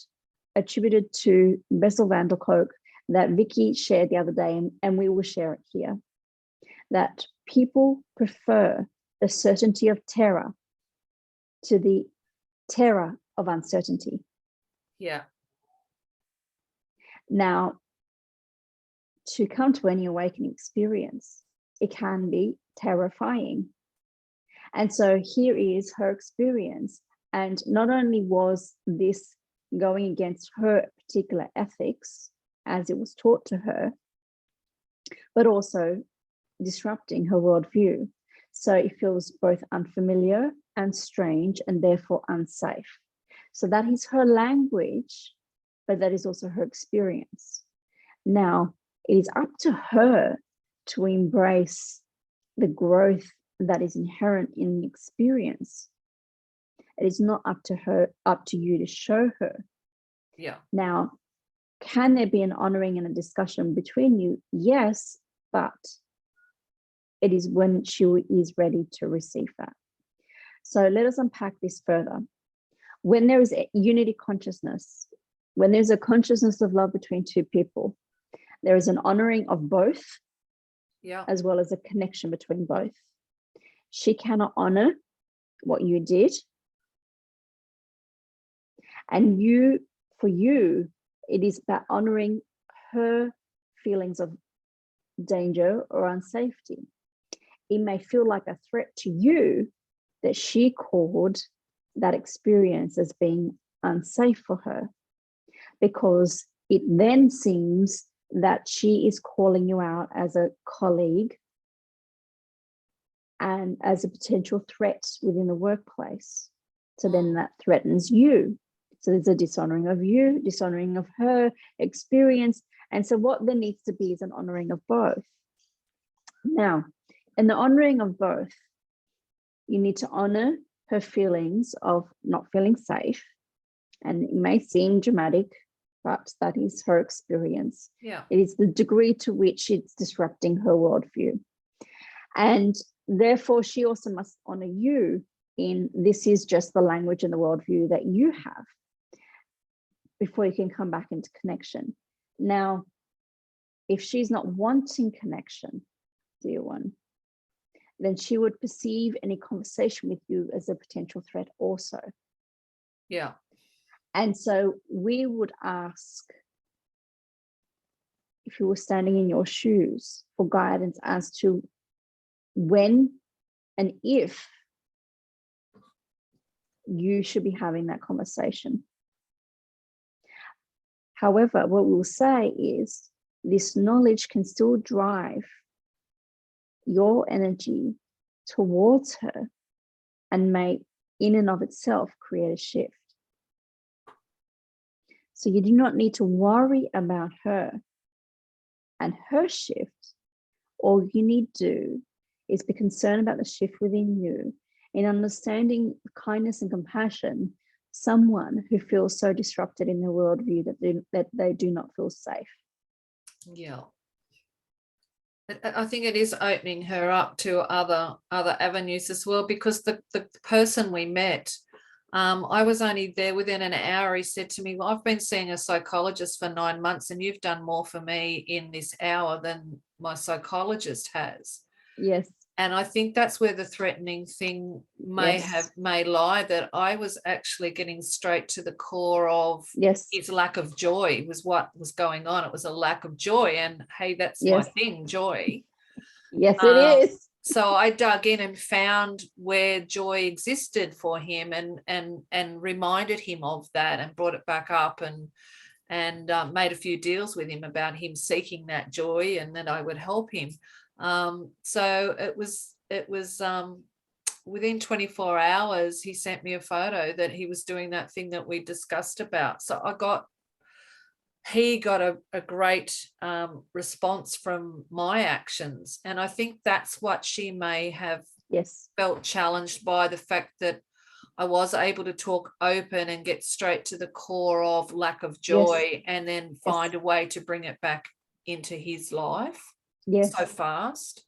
attributed to Bessel van der Kolk that Vicky shared the other day, and we will share it here, that people prefer the certainty of terror to the terror of uncertainty. Now, to come to any awakening experience, it can be terrifying. And so here is her experience. And not only was this going against her particular ethics as it was taught to her, but also disrupting her worldview. So it feels both unfamiliar and strange and therefore unsafe. So that is her language, but that is also her experience. Now, it is up to her to embrace the growth that is inherent in the experience. It is not up to you to show her. Yeah. Now, can there be an honoring and a discussion between you? Yes, but it is when she is ready to receive that. So let us unpack this further. When there is a unity consciousness, when there's a consciousness of love between two people, there is an honoring of both, as well as a connection between both. She cannot honor what you did. And for you, it is about honoring her feelings of danger or unsafety. It may feel like a threat to you that she called that experience as being unsafe for her, because it then seems that she is calling you out as a colleague and as a potential threat within the workplace. So then that threatens you. So there's a dishonoring of you, dishonoring of her experience. And so what there needs to be is an honoring of both. Now, in the honoring of both, you need to honor her feelings of not feeling safe. And it may seem dramatic, but that is her experience. Yeah. It is the degree to which it's disrupting her worldview. And therefore, she also must honor you in this is just the language and the worldview that you have before you can come back into connection. Now, if she's not wanting connection, dear one, then she would perceive any conversation with you as a potential threat also. Yeah. And so we would ask, if you were standing in your shoes, for guidance as to when and if you should be having that conversation. However, what we'll say is this knowledge can still drive your energy towards her and may in and of itself create a shift. So you do not need to worry about her and her shift. All you need to do is be concerned about the shift within you in understanding kindness and compassion, someone who feels so disrupted in their worldview that they do not feel safe. Yeah. I think it is opening her up to other avenues as well, because the person we met, I was only there within an hour. He said to me, well, I've been seeing a psychologist for 9 months and you've done more for me in this hour than my psychologist has. Yes. And I think that's where the threatening thing may lie, that I was actually getting straight to the core of his lack of joy was what was going on. It was a lack of joy. And hey, that's my thing, joy. Yes, it is. So I dug in and found where joy existed for him and reminded him of that and brought it back up and made a few deals with him about him seeking that joy and that I would help him. So it was within 24 hours, he sent me a photo that he was doing that thing that we discussed about. So he got a great response from my actions. And I think that's what she may have felt challenged by, the fact that I was able to talk open and get straight to the core of lack of joy and then find a way to bring it back into his life so fast.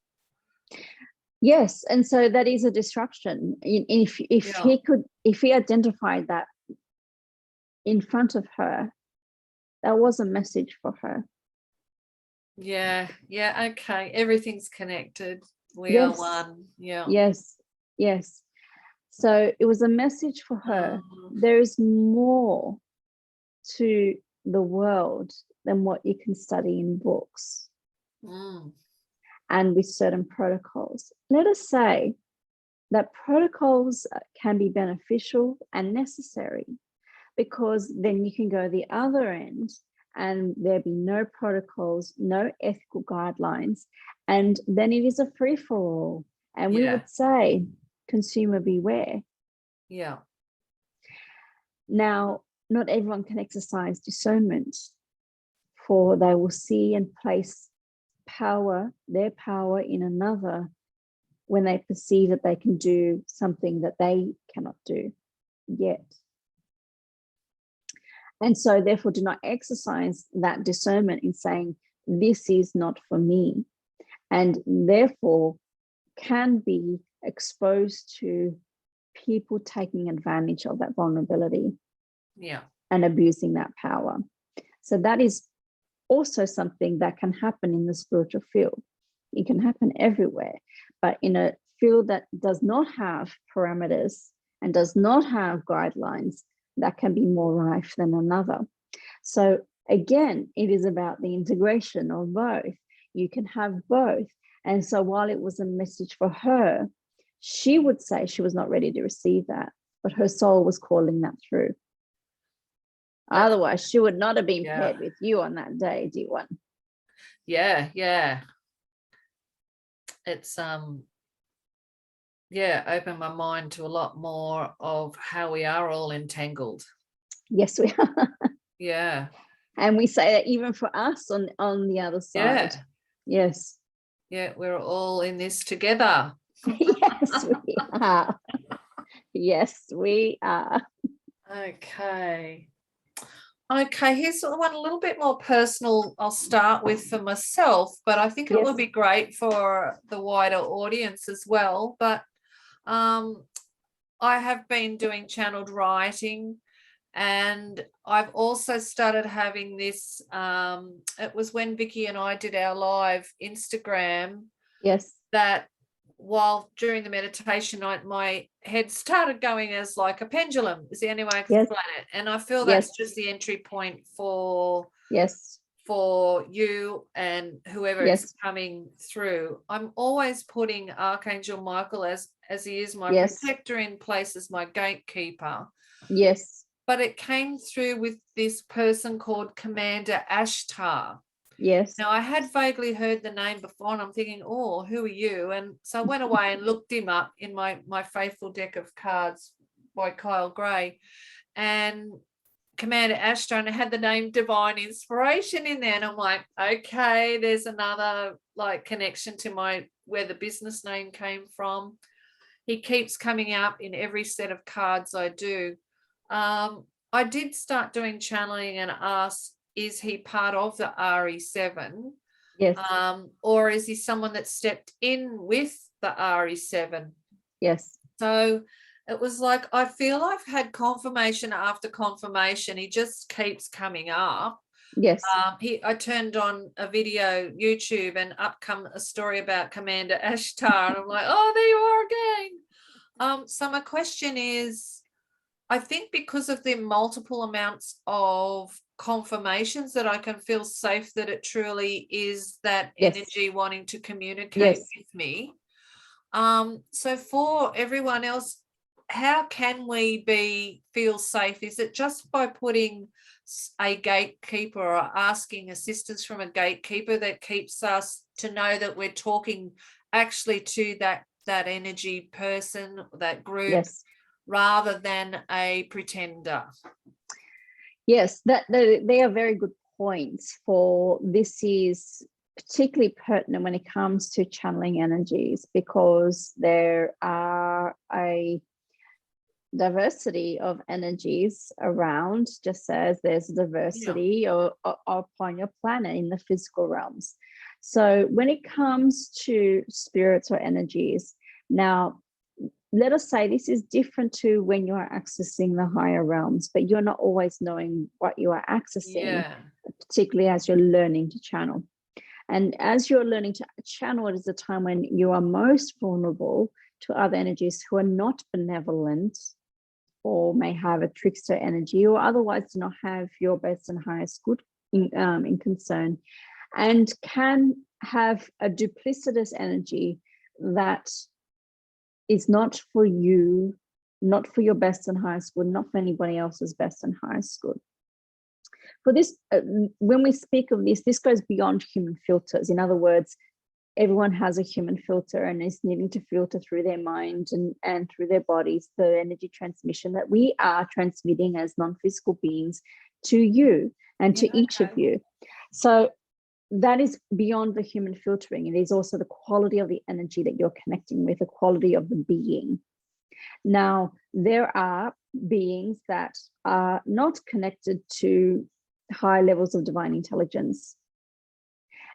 Yes, and so that is a disruption. If he identified that in front of her, that was a message for her. Yeah, okay. Everything's connected. We are one. Yeah. Yes. So it was a message for her. There is more to the world than what you can study in books. And with certain protocols. Let us say that protocols can be beneficial and necessary, because then you can go the other end and there be no protocols, no ethical guidelines, and then it is a free-for-all. And we would say, consumer beware. Yeah. Now, not everyone can exercise discernment, for they will see and place their power in another when they perceive that they can do something that they cannot do. yet. And so therefore do not exercise that discernment in saying, this is not for me, and therefore can be exposed to people taking advantage of that vulnerability, and abusing that power. So that is also something that can happen in the spiritual field. It can happen everywhere, but in a field that does not have parameters and does not have guidelines, that can be more rife than another. So again, it is about the integration of both. You can have both. And so while it was a message for her, she would say she was not ready to receive that, but her soul was calling that through. Otherwise, she would not have been paired with you on that day, D1. Yeah. It's opened my mind to a lot more of how we are all entangled. Yes, we are. Yeah. And we say that even for us on the other side. Yes. Yeah, we're all in this together. Yes, we are. Yes, we are. Okay, here's one a little bit more personal I'll start with for myself, but I think it will be great for the wider audience as well. But I have been doing channeled writing, and I've also started having this, it was when Vicky and I did our live Instagram, that while during the meditation, my head started going as like a pendulum, is the only way I can explain it. And I feel that's just the entry point for you and whoever is coming through. I'm always putting Archangel Michael, as he is my protector, in place as my gatekeeper. Yes. But it came through with this person called Commander Ashtar. Yes. Now, I had vaguely heard the name before, and I'm thinking, oh, who are you? And so I went away and looked him up in my faithful deck of cards by Kyle Gray, and Commander Ashtar, and I had the name Divine Inspiration in there. And I'm like, okay, there's another like connection to where the business name came from. He keeps coming up in every set of cards I do. I did start doing channeling and ask, is he part of the RE7? Yes. Or is he someone that stepped in with the RE7? Yes. So it was like, I feel I've had confirmation after confirmation. He just keeps coming up. Yes. I turned on a video, YouTube, and up come a story about Commander Ashtar. And I'm like, oh, there you are again. So my question is, I think because of the multiple amounts of confirmations that I can feel safe that it truly is that energy wanting to communicate with me. So for everyone else, how can we feel safe? Is it just by putting a gatekeeper or asking assistance from a gatekeeper that keeps us to know that we're talking actually to that energy person, that group, rather than a pretender? Yes, they are very good points. For this is particularly pertinent when it comes to channeling energies, because there are a diversity of energies around, just as there's diversity upon your planet in the physical realms. So when it comes to spirits or energies, now let us say this is different to when you are accessing the higher realms, but you're not always knowing what you are accessing, particularly as you're learning to channel. And as you're learning to channel, it is a time when you are most vulnerable to other energies who are not benevolent, or may have a trickster energy, or otherwise do not have your best and highest good in concern, and can have a duplicitous energy that is not for you, not for your best and highest good, not for anybody else's best and highest good. For this, when we speak of this goes beyond human filters. In other words, everyone has a human filter and is needing to filter through their mind and through their bodies the energy transmission that we are transmitting as non-physical beings to you and to each of you. So that is beyond the human filtering. It is also the quality of the energy that you're connecting with, the quality of the being. Now, there are beings that are not connected to high levels of divine intelligence.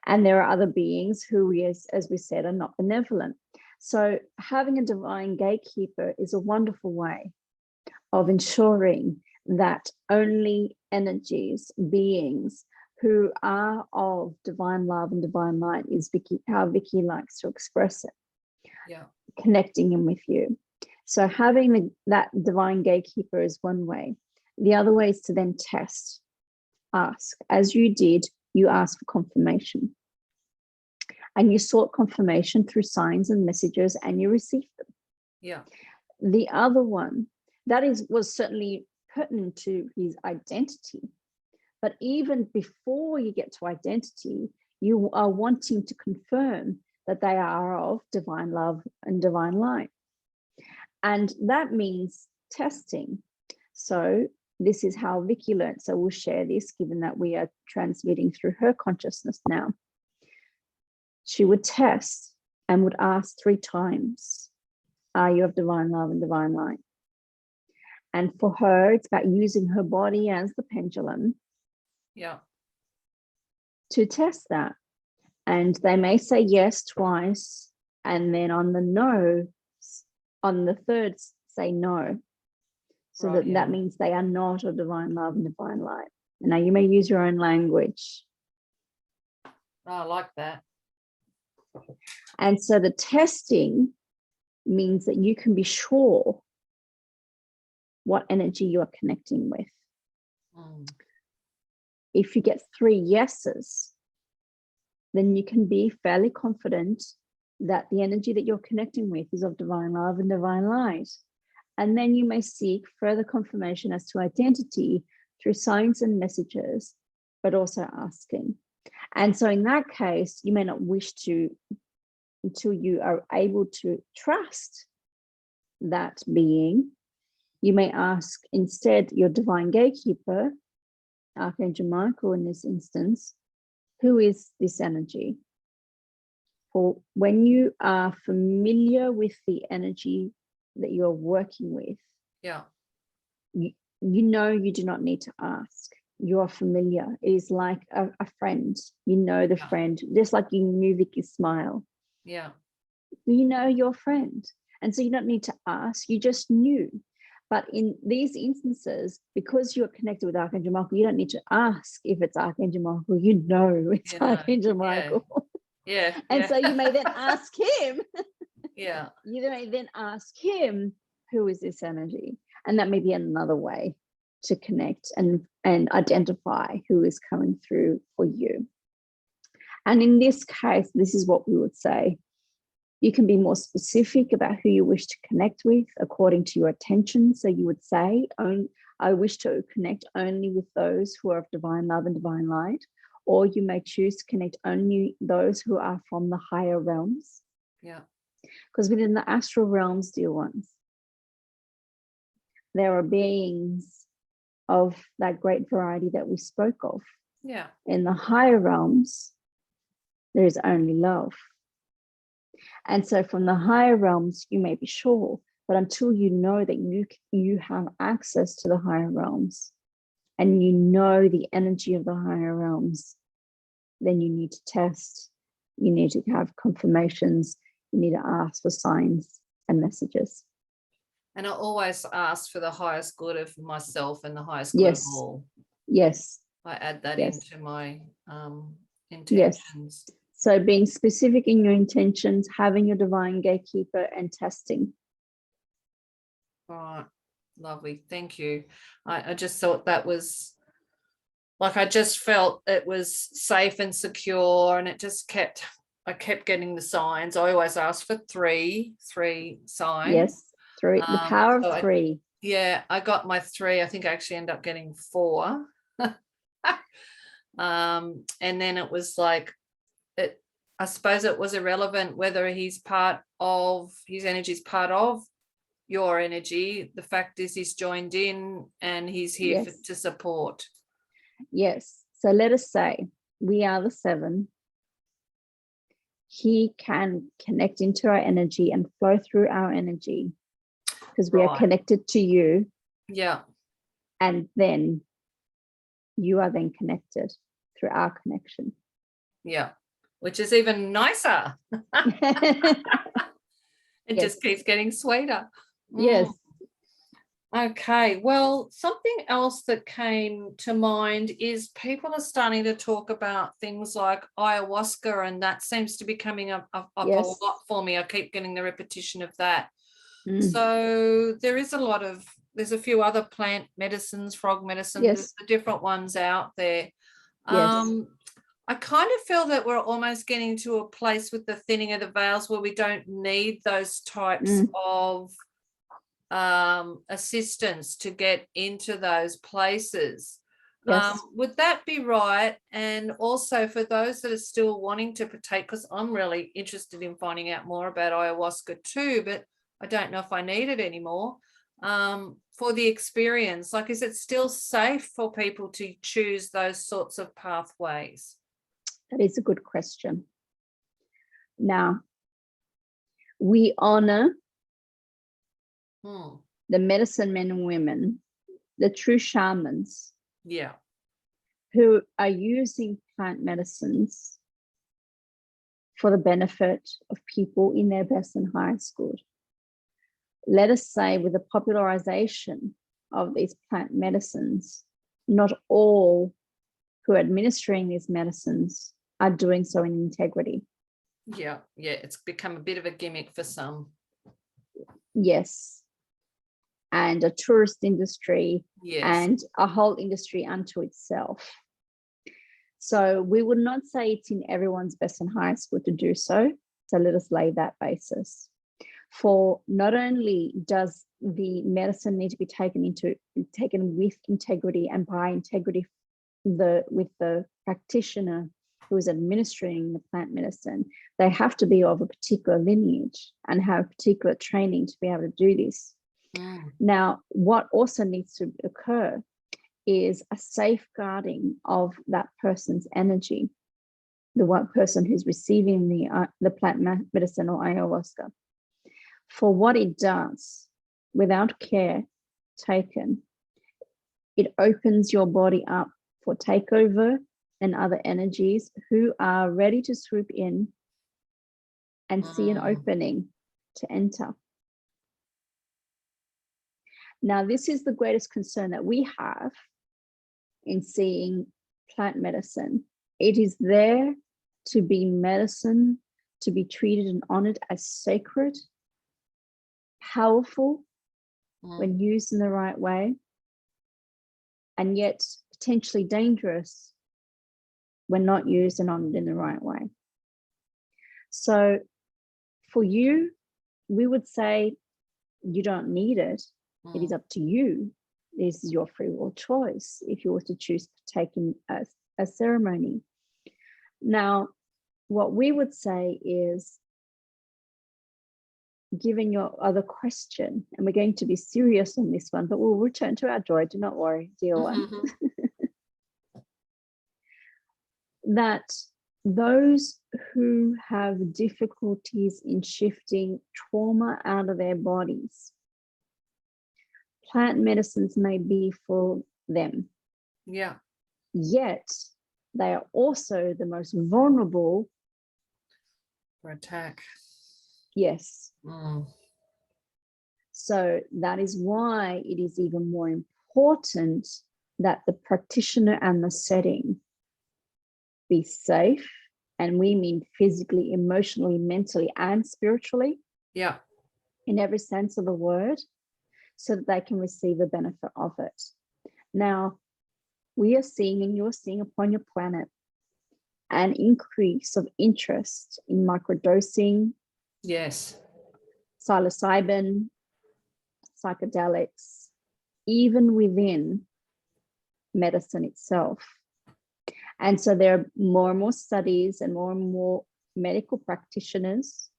And there are other beings who, as we said, are not benevolent. So having a divine gatekeeper is a wonderful way of ensuring that only energies, beings who are of divine love and divine light is how Vicky likes to express it. Yeah. Connecting in with you. So having that divine gatekeeper is one way. The other way is to then test, ask. As you did, you asked for confirmation. And you sought confirmation through signs and messages, and you received them. Yeah. The other one, that was certainly pertinent to his identity. But even before you get to identity, you are wanting to confirm that they are of divine love and divine light. And that means testing. So this is how Vicky learned. So we'll share this, given that we are transmitting through her consciousness now. She would test and would ask 3 times, are you of divine love and divine light? And for her, it's about using her body as the pendulum. Yeah. To test that. And they may say yes twice, and then on the no, on the third, say no. So right, that means they are not of divine love and divine light. Now you may use your own language. Oh, I like that. And so the testing means that you can be sure what energy you are connecting with. If you get 3 yeses, then you can be fairly confident that the energy that you're connecting with is of divine love and divine light. And then you may seek further confirmation as to identity through signs and messages, but also asking. And so in that case, you may not wish to, until you are able to trust that being, you may ask instead your divine gatekeeper, Archangel Michael in this instance, who is this energy? For when you are familiar with the energy that you're working with, yeah, you know you do not need to ask. You are familiar. It is like a friend. You know the friend, just like you knew Vicky's smile. Yeah. You know your friend. And so you don't need to ask, you just knew. But in these instances, because you're connected with Archangel Michael, you don't need to ask if it's Archangel Michael. You know it's Archangel Michael. Yeah. And so you may then ask him. Yeah. You may then ask him, who is this energy? And that may be another way to connect and identify who is coming through for you. And in this case, this is what we would say. You can be more specific about who you wish to connect with according to your attention. So you would say, I wish to connect only with those who are of divine love and divine light. Or you may choose to connect only those who are from the higher realms. Yeah. Because within the astral realms, dear ones, there are beings of that great variety that we spoke of. Yeah. In the higher realms, there is only love. And so from the higher realms, you may be sure, but until you know that you have access to the higher realms and you know the energy of the higher realms, then you need to test, you need to have confirmations, you need to ask for signs and messages. And I always ask for the highest good of myself and the highest good of all. Yes. I add that into my intentions. Yes. So being specific in your intentions, having your divine gatekeeper, and testing. Right. Lovely. Thank you. I just thought that was like, I just felt it was safe and secure, and I kept getting the signs. I always ask for three signs. Yes. 3, the power of 3. I got my 3. I think I actually ended up getting 4. And then it was like, I suppose it was irrelevant whether his energy is part of your energy. The fact is he's joined in and he's here to support. Yes. So let us say we are the 7. He can connect into our energy and flow through our energy because we are connected to you. Yeah. And then you are then connected through our connection. Yeah. Which is even nicer. It Yes. just keeps getting sweeter. Yes. Okay, well, something else that came to mind is people are starting to talk about things like ayahuasca, and that seems to be coming up a Yes. lot for me. I keep getting the repetition of that. Mm. So there's a few other plant medicines, frog medicine, Yes. there's the different ones out there. Yes. I kind of feel that we're almost getting to a place with the thinning of the veils where we don't need those types of assistance to get into those places. Yes. Would that be right? And also for those that are still wanting to partake, because I'm really interested in finding out more about ayahuasca too, but I don't know if I need it anymore. For the experience, like, is it still safe for people to choose those sorts of pathways? That is a good question. Now, we honor the medicine men and women, the true shamans, yeah, who are using plant medicines for the benefit of people in their best and highest good. Let us say, with the popularization of these plant medicines, not all who are administering these medicines are doing so in integrity. Yeah, it's become a bit of a gimmick for some. Yes. And a tourist industry, yes, and a whole industry unto itself. So we would not say it's in everyone's best and highest good to do so. So let us lay that basis. For not only does the medicine need to be taken with integrity and by integrity with the practitioner who is administering the plant medicine, they have to be of a particular lineage and have particular training to be able to do this. Now, what also needs to occur is a safeguarding of that person's energy, the one person who's receiving the plant medicine or ayahuasca, for what it does. Without care taken, it opens your body up for takeover and other energies who are ready to swoop in and see an opening to enter. Now, this is the greatest concern that we have in seeing plant medicine. It is there to be medicine, to be treated and honored as sacred, powerful when used in the right way, and yet potentially dangerous when not used and honored in the right way. So for you, we would say you don't need it. It is up to you. This is your free will choice if you were to choose to take in a ceremony. Now, what we would say is, given your other question, and we're going to be serious on this one, but we'll return to our joy, do not worry, dear one, that those who have difficulties in shifting trauma out of their bodies, plant medicines may be for them. Yeah. Yet they are also the most vulnerable for attack. Yes. So that is why it is even more important that the practitioner and the setting be safe. And we mean physically, emotionally, mentally, and spiritually. Yeah. In every sense of the word, so that they can receive the benefit of it. Now, we are seeing, and you're seeing upon your planet, an increase of interest in microdosing. Yes. Psilocybin, psychedelics, even within medicine itself. And so there are more and more studies and more medical practitioners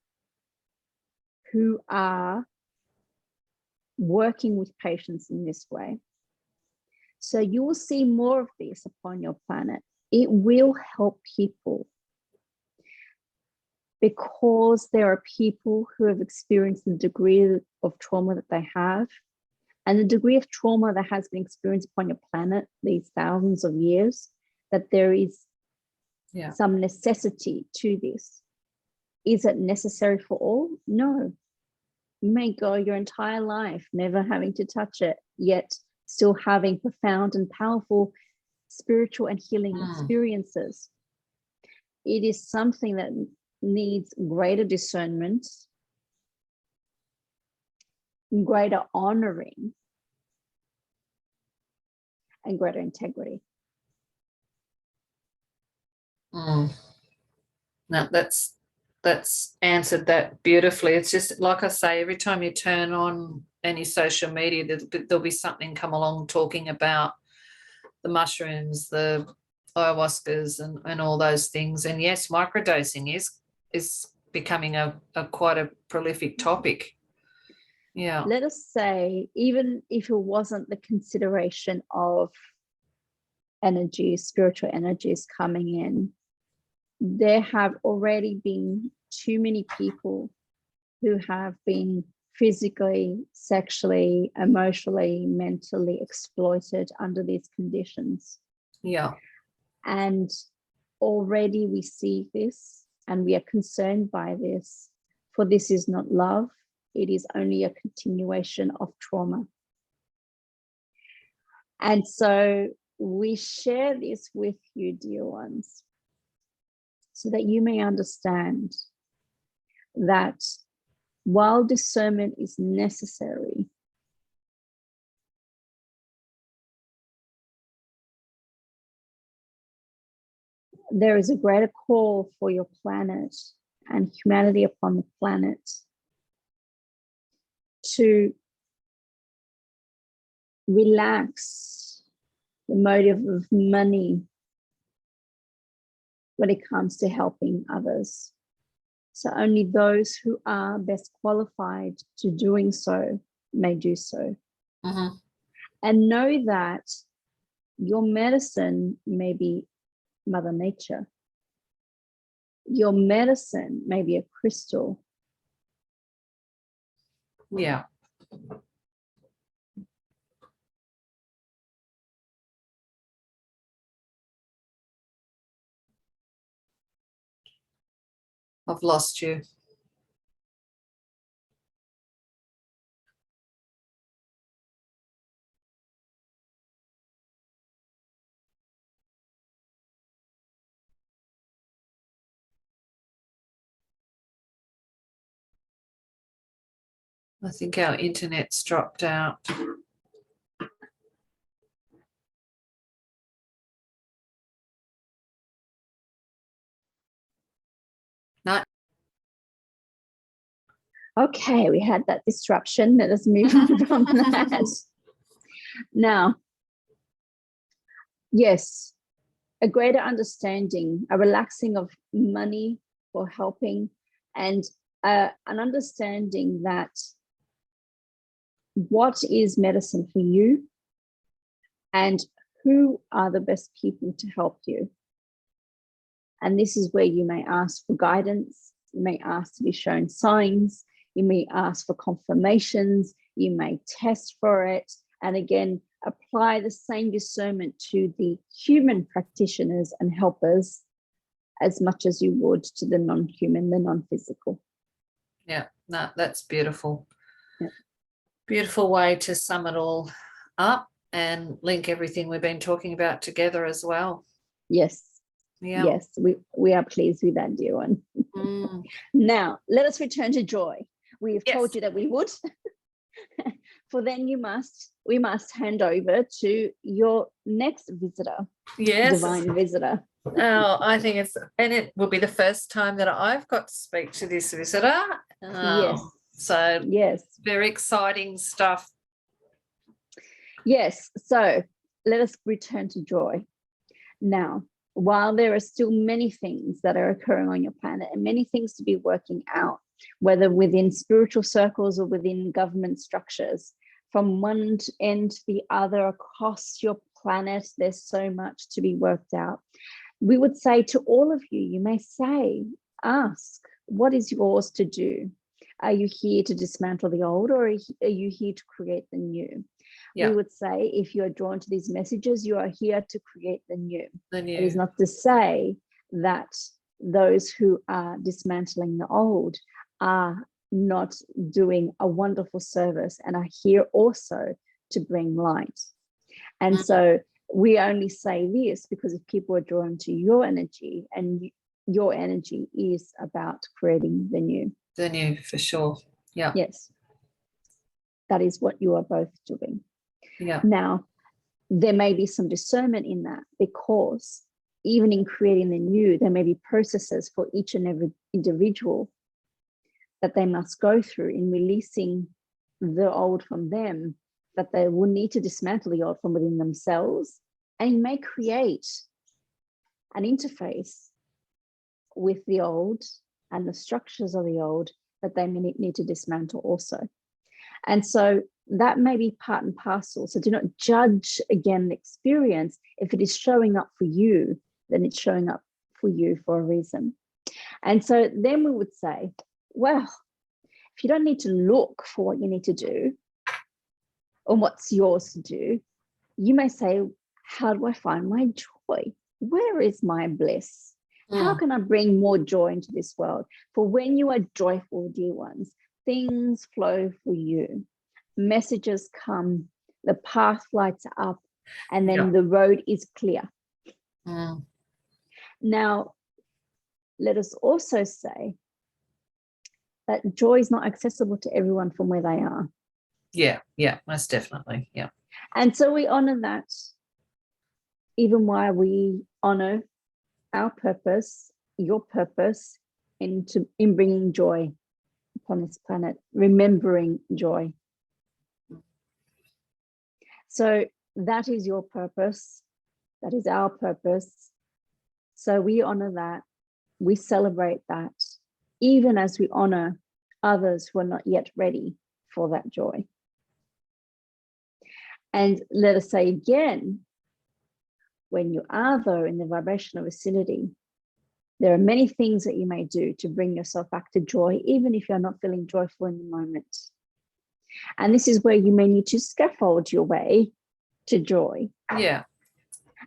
who are working with patients in this way. So you will see more of this upon your planet. It will help people because there are people who have experienced the degree of trauma that they have, and the degree of trauma that has been experienced upon your planet these thousands of years, that there is some necessity to this. Is it necessary for all? No. You may go your entire life never having to touch it, yet still having profound and powerful spiritual and healing experiences. It is something that needs greater discernment, greater honoring, and greater integrity. No, that's answered that beautifully. It's just like I say, every time you turn on any social media, there'll be something come along talking about the mushrooms, the ayahuascas, and all those things. And yes, microdosing is becoming a quite a prolific topic. Yeah. Let us say, even if it wasn't the consideration of energies, spiritual energies coming in, there have already been too many people who have been physically, sexually, emotionally, mentally exploited under these conditions. Yeah. And already we see this and we are concerned by this, for this is not love. It is only a continuation of trauma. And so we share this with you, dear ones, so that you may understand that while discernment is necessary, there is a greater call for your planet and humanity upon the planet to relax the motive of money when it comes to helping others. So only those who are best qualified to doing so may do so. And know that your medicine may be Mother Nature. Your medicine may be a crystal. Yeah. I've lost you. I think our internet's dropped out. No. Okay, we had that disruption. Let us move on from that. Now, yes, a greater understanding, a relaxing of money for helping, and an understanding that what is medicine for you and who are the best people to help you. And this is where you may ask for guidance, you may ask to be shown signs, you may ask for confirmations, you may test for it, and again, apply the same discernment to the human practitioners and helpers as much as you would to the non-human, the non-physical. Yeah, no, that's beautiful. Yeah. Beautiful way to sum it all up and link everything we've been talking about together as well. Yes. Yeah. Yes, we are pleased with that, dear one. Now, let us return to joy. We've told you that we would. For then we must hand over to your next visitor. Yes. Divine visitor. Oh, I think it will be the first time that I've got to speak to this visitor. Yes. So yes, very exciting stuff. Yes. So let us return to joy. Now, while there are still many things that are occurring on your planet and many things to be working out, whether within spiritual circles or within government structures, from one end to the other across your planet, there's so much to be worked out. We would say to all of you, you may say, ask, what is yours to do? Are you here to dismantle the old, or are you here to create the new? Yeah. We would say, if you are drawn to these messages, you are here to create the new. The new. It is not to say that those who are dismantling the old are not doing a wonderful service and are here also to bring light. And so we only say this because if people are drawn to your energy, and your energy is about creating the new. The new, for sure. Yeah. Yes. That is what you are both doing. Yeah. Now, there may be some discernment in that, because even in creating the new, there may be processes for each and every individual that they must go through in releasing the old from them, that they will need to dismantle the old from within themselves, and may create an interface with the old and the structures of the old that they may need to dismantle also. And so that may be part and parcel. So do not judge again the experience. If it is showing up for you, then it's showing up for you for a reason. And so then we would say, well, if you don't need to look for what you need to do or what's yours to do, you may say, how do I find my joy? Where is my bliss? How can I bring more joy into this world? For when you are joyful, dear ones, things flow for you. Messages come, the path lights up, and then the road is clear. Now, let us also say that joy is not accessible to everyone from where they are. Yeah, most definitely. Yeah. And so we honor that, even while we honor our purpose, your purpose, in bringing joy upon this planet, remembering joy. So that is your purpose. That is our purpose. So we honor that. We celebrate that, even as we honor others who are not yet ready for that joy. And let us say again, when you are, though, in the vibrational vicinity, there are many things that you may do to bring yourself back to joy, even if you're not feeling joyful in the moment. And this is where you may need to scaffold your way to joy. Yeah.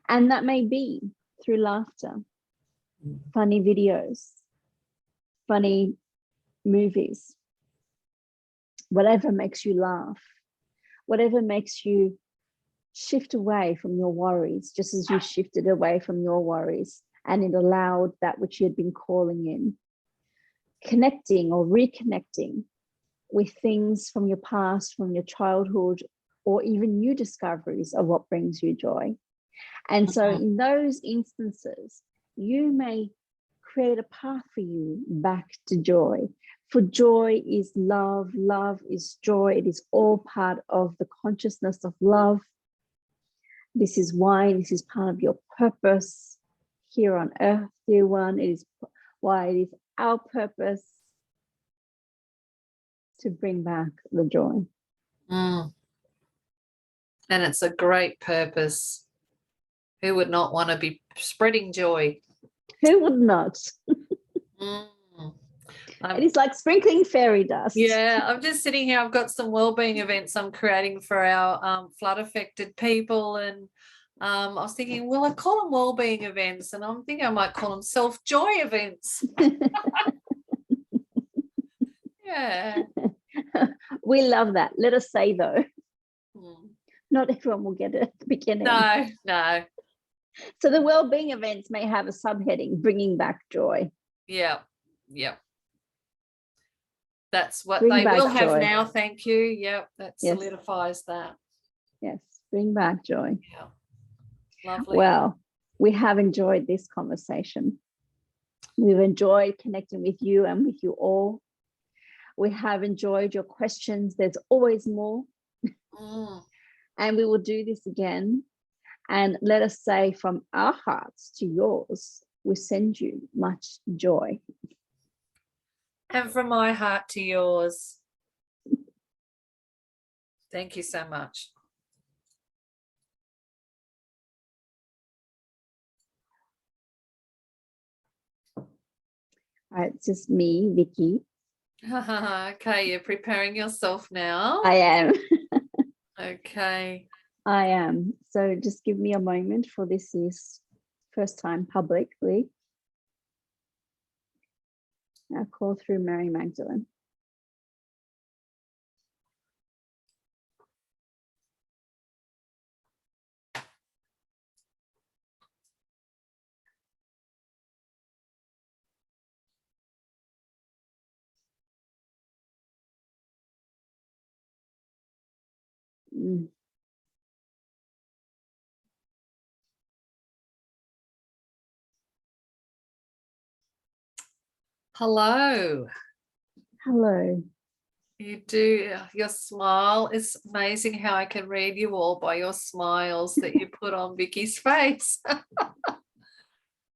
And that may be through laughter, funny videos, funny movies, whatever makes you laugh, whatever makes you shift away from your worries, just as you shifted away from your worries and it allowed that which you had been calling in. Connecting or reconnecting with things from your past, from your childhood, or even new discoveries of what brings you joy. And so in those instances, you may create a path for you back to joy. For joy is love, love is joy. It is all part of the consciousness of love. This is why this is part of your purpose here on earth, dear one. It is why it is our purpose to bring back the joy. And it's a great purpose. Who would not want to be spreading joy? Who would not? It is like sprinkling fairy dust. Yeah, I'm just sitting here. I've got some wellbeing events I'm creating for our flood affected people, and I was thinking, well, I call them wellbeing events, and I'm thinking I might call them self-joy events. Yeah. We love that. Let us say, though, not everyone will get it at the beginning. No. So the wellbeing events may have a subheading, bringing back joy. Yeah. That's what Bring they back will have joy. now. Thank you. Yep, that Yes. solidifies that. Yes, bring back joy. Yeah. Lovely. Well, we have enjoyed this conversation. We've enjoyed connecting with you and with you all. We have enjoyed your questions. There's always more. And we will do this again. And let us say, from our hearts to yours, we send you much joy. And from my heart to yours. Thank you so much. All right, it's just me, Vicky. Okay, you're preparing yourself now. I am. Okay. I am. So just give me a moment, for this is first time publicly. I'll call through Mary Magdalene. Mm. Hello. Hello. You do. Your smile is amazing how I can read you all by your smiles that you put on Vicky's face.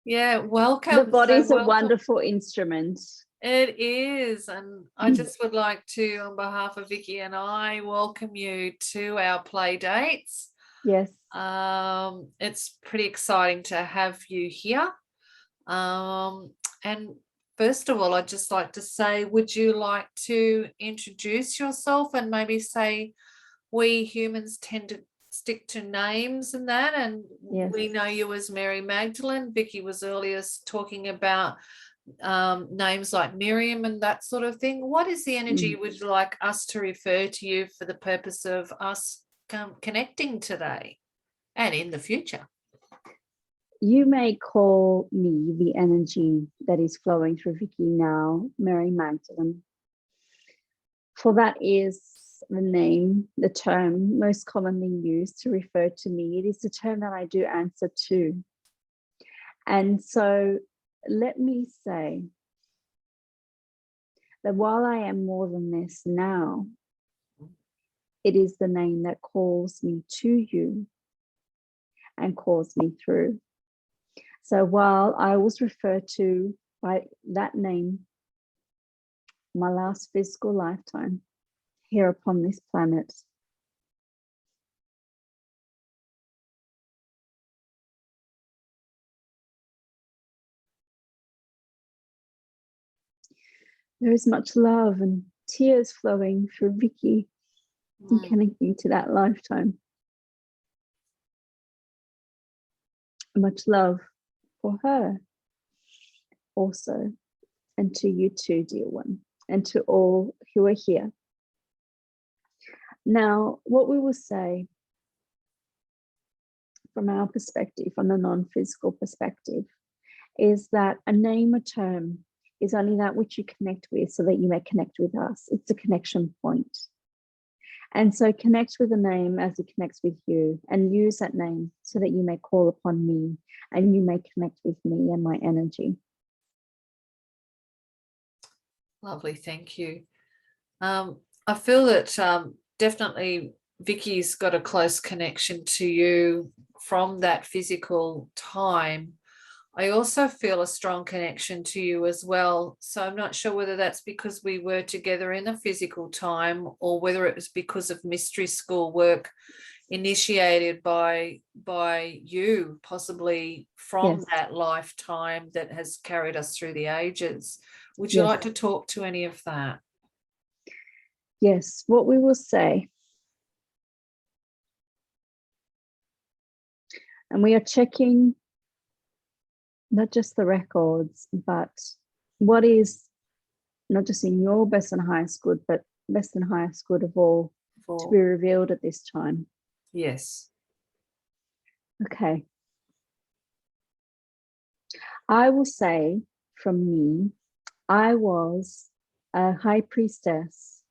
Yeah, welcome. The body's So a wonderful instrument. It is. And I just would like to, on behalf of Vicky and I, welcome you to our play dates. Yes. It's pretty exciting to have you here. And first of all, I'd just like to say, would you like to introduce yourself and maybe say, we humans tend to stick to names and that, and Yes. we know you as Mary Magdalene. Vicky was earlier talking about names like Miriam and that sort of thing. What is the energy would you like us to refer to you for the purpose of us connecting today and in the future? You may call me the energy that is flowing through Vicky now, Mary Magdalene. For that is the name, the term most commonly used to refer to me. It is the term that I do answer to. And so let me say that while I am more than this now, it is the name that calls me to you and calls me through. So while I was referred to by that name, my last physical lifetime here upon this planet, there is much love and tears flowing through Vicky and connecting to that lifetime. Much love for her also, and to you too, dear one, and to all who are here. Now, what we will say from our perspective, from the non-physical perspective, is that a name or term is only that which you connect with so that you may connect with us. It's a connection point. And so connect with the name as it connects with you, and use that name so that you may call upon me and you may connect with me and my energy. Lovely, thank you. I feel that definitely Vicky's got a close connection to you from that physical time. I also feel a strong connection to you as well. So I'm not sure whether that's because we were together in the physical time or whether it was because of mystery school work initiated by you, possibly from that lifetime that has carried us through the ages. Would you like to talk to any of that? Yes, what we will say, and we are checking not just the records, but what is not just in your best and highest good, but best and highest good of all to be revealed at this time. Yes. Okay. I will say from me, I was a high priestess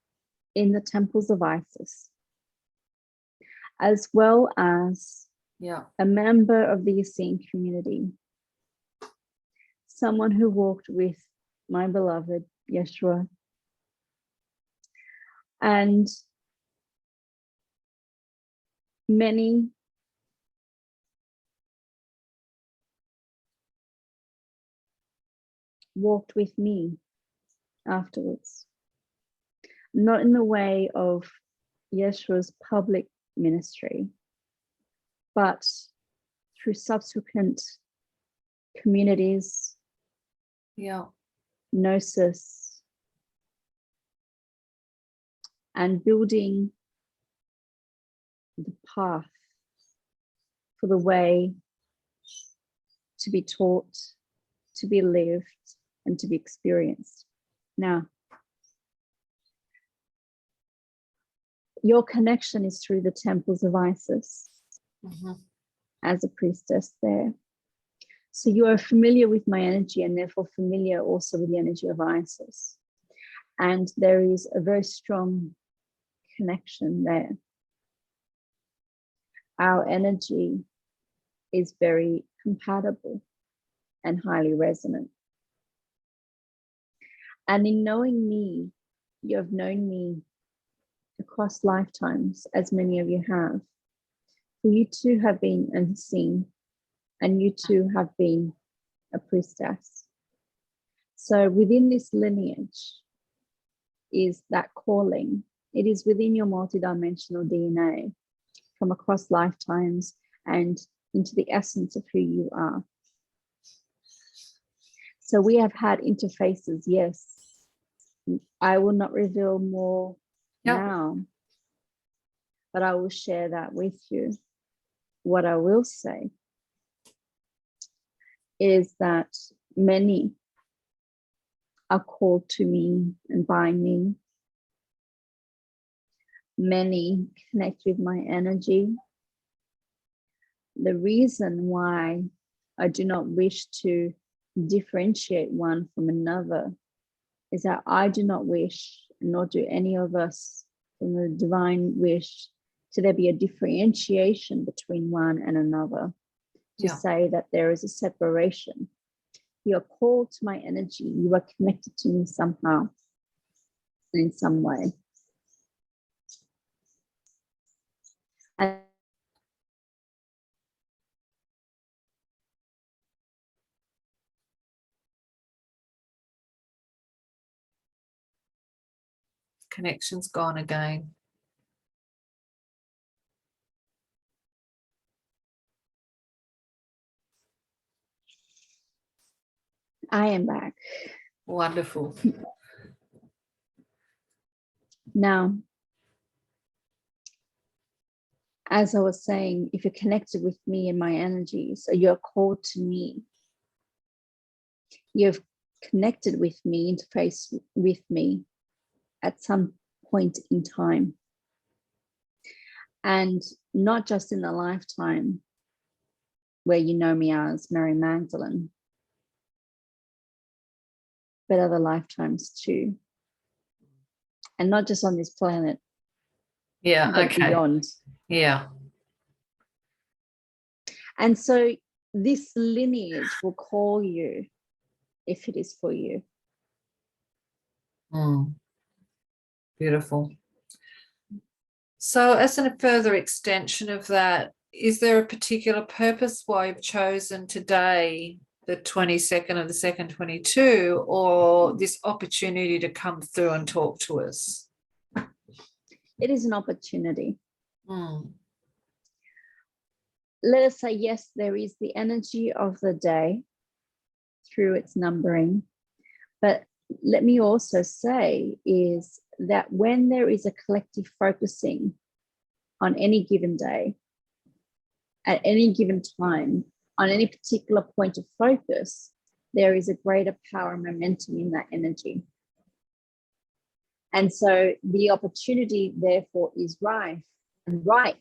in the temples of Isis, as well as a member of the Essene community, someone who walked with my beloved Yeshua. And many walked with me afterwards, not in the way of Yeshua's public ministry, but through subsequent communities, gnosis, and building the path for the way to be taught, to be lived, and to be experienced. Now, your connection is through the temples of Isis as a priestess there. So you are familiar with my energy and therefore familiar also with the energy of Isis. And there is a very strong connection there. Our energy is very compatible and highly resonant. And in knowing me, you have known me across lifetimes, as many of you have. For you too have been unseen, and you too have been a priestess. So within this lineage is that calling. It is within your multidimensional DNA from across lifetimes and into the essence of who you are. So we have had interfaces, yes. I will not reveal more now, but I will share that with you. What I will say is that many are called to me and by me. Many connect with my energy. The reason why I do not wish to differentiate one from another is that I do not wish, nor do any of us from the divine wish, to there be a differentiation between one and another, to say that there is a separation. You are called to my energy. You are connected to me somehow, in some way. And Connection's gone again. I am back. Wonderful. Now, as I was saying, if you're connected with me and my energies, or you're called to me, you've connected with me, interface with me at some point in time. And not just in the lifetime where you know me as Mary Magdalene, but other lifetimes too. And not just on this planet, but beyond. Yeah. And so this lineage will call you if it is for you. Beautiful. So as a further extension of that, is there a particular purpose why you've chosen today, the 22nd of the 2nd, 22, or this opportunity to come through and talk to us? It is an opportunity. Mm. Let us say, yes, there is the energy of the day through its numbering. But let me also say is that when there is a collective focusing on any given day, at any given time, on any particular point of focus, there is a greater power and momentum in that energy. And so the opportunity, therefore, is rife and right.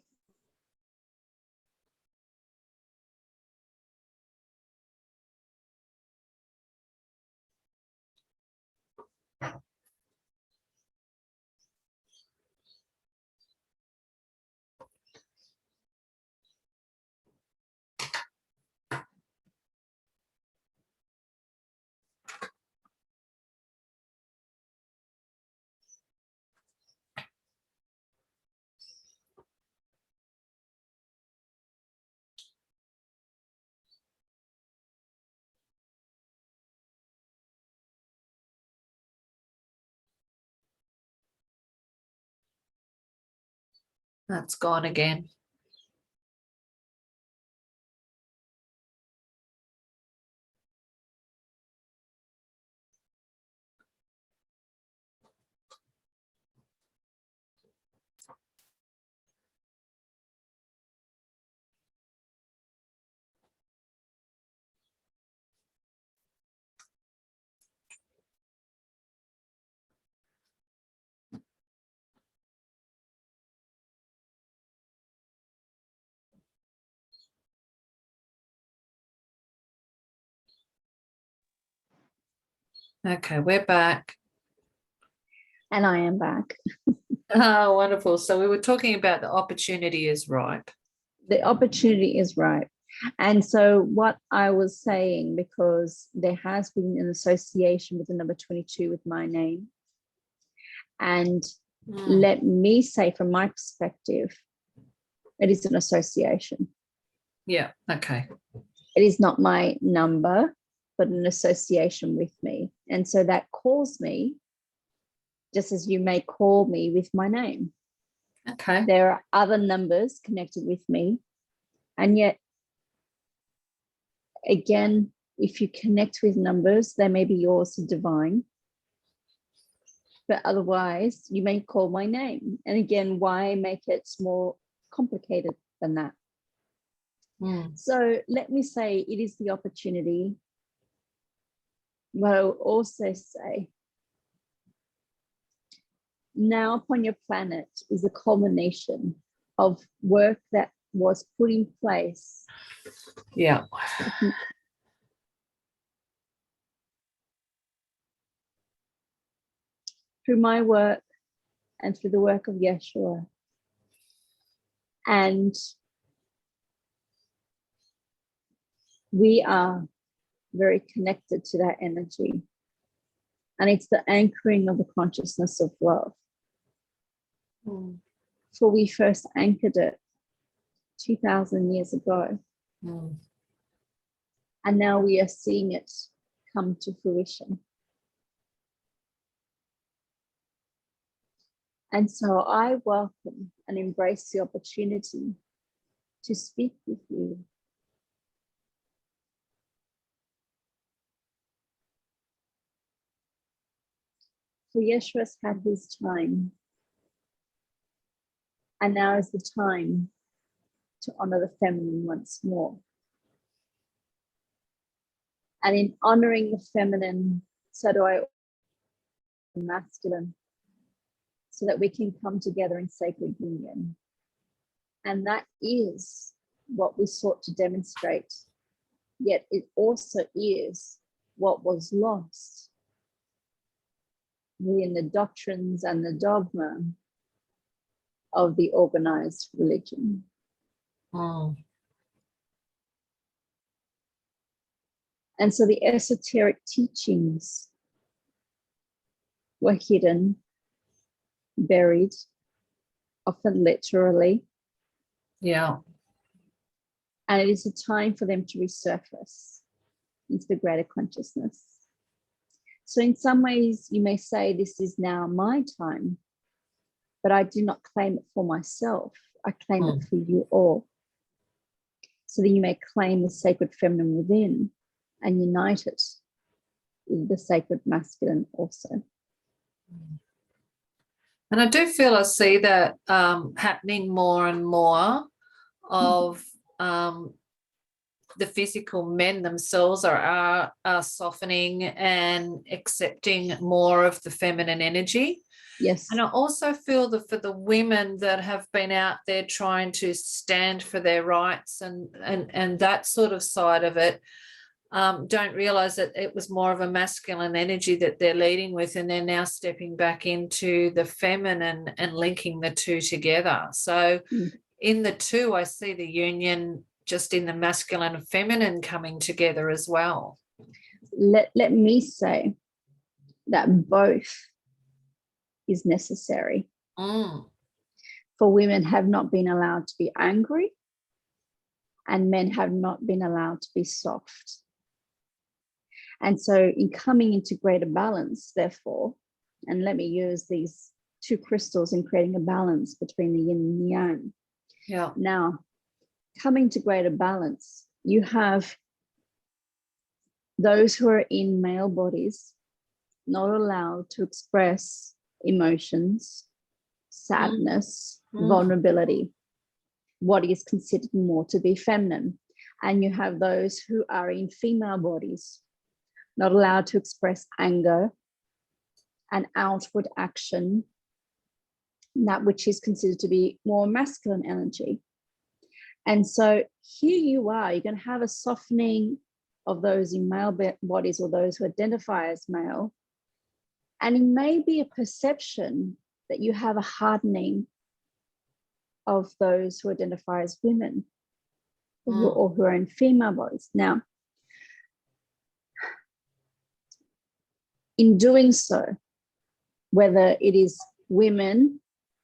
That's gone again. Okay, we're back. And I am back. Oh, wonderful. So we were talking about the opportunity is ripe. The opportunity is right. And so what I was saying, because there has been an association with the number 22 with my name. And let me say, from my perspective, it is an association. Yeah, okay. It is not my number, but an association with me. And so that calls me, just as you may call me with my name. Okay. There are other numbers connected with me. And yet, again, if you connect with numbers, they may be yours to divine. But otherwise, you may call my name. And again, why make it more complicated than that? So let me say it is the opportunity. But I will also say, now upon your planet is a culmination of work that was put in place. Yeah. Through my work and through the work of Yeshua. And we are very connected to that energy. And it's the anchoring of the consciousness of love. For we first anchored it 2,000 years ago. And now we are seeing it come to fruition. And so I welcome and embrace the opportunity to speak with you. For Yeshua's had his time. And now is the time to honor the feminine once more. And in honoring the feminine, so do I the masculine, so that we can come together in sacred union. And that is what we sought to demonstrate. Yet it also is what was lost within the doctrines and the dogma of the organized religion. And so the esoteric teachings were hidden, buried, often literally. Yeah. And it is a time for them to resurface into the greater consciousness. So in some ways, you may say, this is now my time, but I do not claim it for myself. I claim it for you all. So that you may claim the sacred feminine within and unite it with the sacred masculine also. And I do feel I see that happening more and more of the physical men themselves are softening and accepting more of the feminine energy. Yes. And I also feel that for the women that have been out there trying to stand for their rights and that sort of side of it, don't realize that it was more of a masculine energy that they're leading with, and they're now stepping back into the feminine and linking the two together. So in the two, I see the union just in the masculine and feminine coming together as well. Let me say that both is necessary. For women have not been allowed to be angry, and men have not been allowed to be soft. And so in coming into greater balance, therefore, and let me use these two crystals in creating a balance between the yin and the yang. Yeah. Now, coming to greater balance, you have those who are in male bodies not allowed to express emotions, sadness, vulnerability, what is considered more to be feminine. And you have those who are in female bodies not allowed to express anger and outward action, that which is considered to be more masculine energy. And so here you are, you're going to have a softening of those in male bodies or those who identify as male. And it may be a perception that you have a hardening of those who identify as women or who are in female bodies. Now, in doing so, whether it is women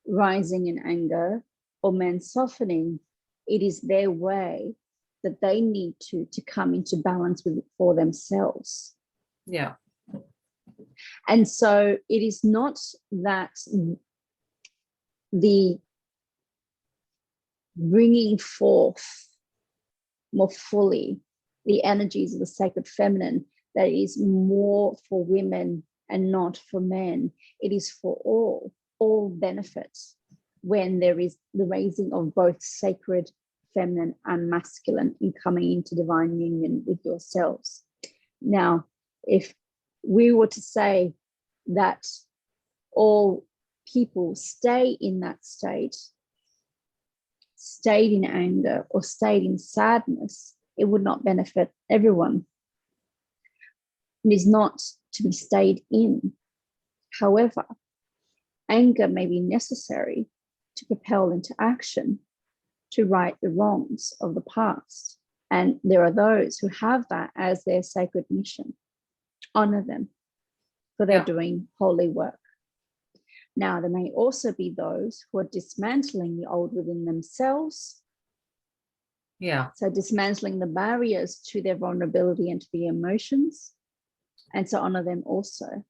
rising in anger or men softening, it is their way that they need to come into balance with for themselves. Yeah. And so it is not that the bringing forth more fully the energies of the sacred feminine that is more for women and not for men. It is for all benefits when there is the raising of both sacred feminine and masculine in coming into divine union with yourselves. Now, if we were to say that all people stay in that state, stayed in anger or stayed in sadness, it would not benefit everyone. It is not to be stayed in. However, anger may be necessary to propel into action, to right the wrongs of the past. And there are those who have that as their sacred mission. Honor them, for they're doing holy work. Now, there may also be those who are dismantling the old within themselves. Yeah. So dismantling the barriers to their vulnerability and to the emotions. And so honor them also.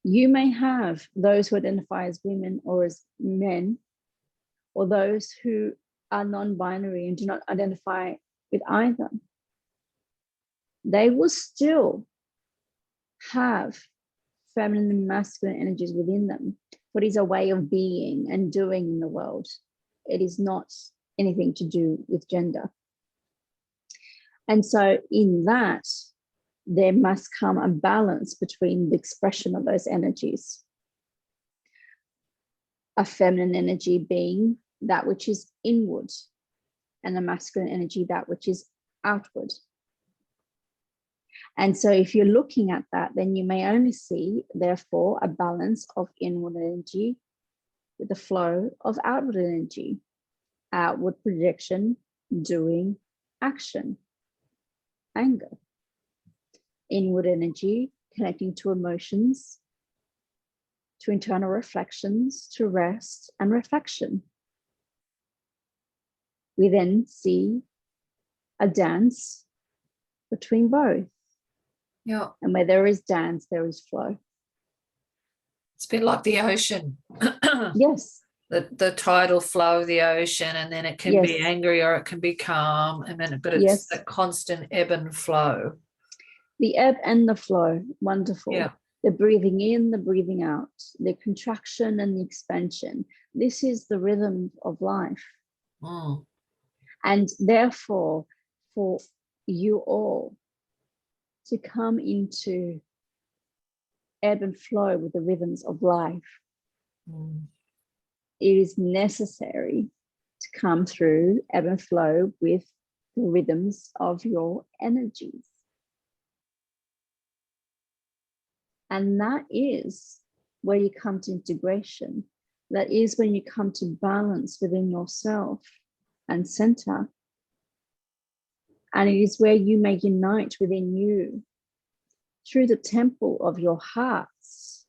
You may have those who identify as women or as men, or those who are non-binary and do not identify with either. They will still have feminine and masculine energies within them, but it's a way of being and doing in the world. It is not anything to do with gender. And so in that, there must come a balance between the expression of those energies. A feminine energy being that which is inward, and a masculine energy that which is outward. And so if you're looking at that, then you may only see, therefore, a balance of inward energy with the flow of outward energy, outward projection, doing, action, anger. Inward energy connecting to emotions, to internal reflections, to rest and reflection. We then see a dance between both. Yeah. And where there is dance, there is flow. It's a bit like the ocean. Yes. The tidal flow of the ocean, and then it can be angry or it can be calm, and then but it's a constant ebb and flow. The ebb and the flow, wonderful. Yeah. The breathing in, the breathing out, the contraction and the expansion. This is the rhythm of life. Mm. And therefore, for you all to come into ebb and flow with the rhythms of life, it is necessary to come through ebb and flow with the rhythms of your energies. And that is where you come to integration. That is when you come to balance within yourself and center. And it is where you may unite within you through the temple of your hearts.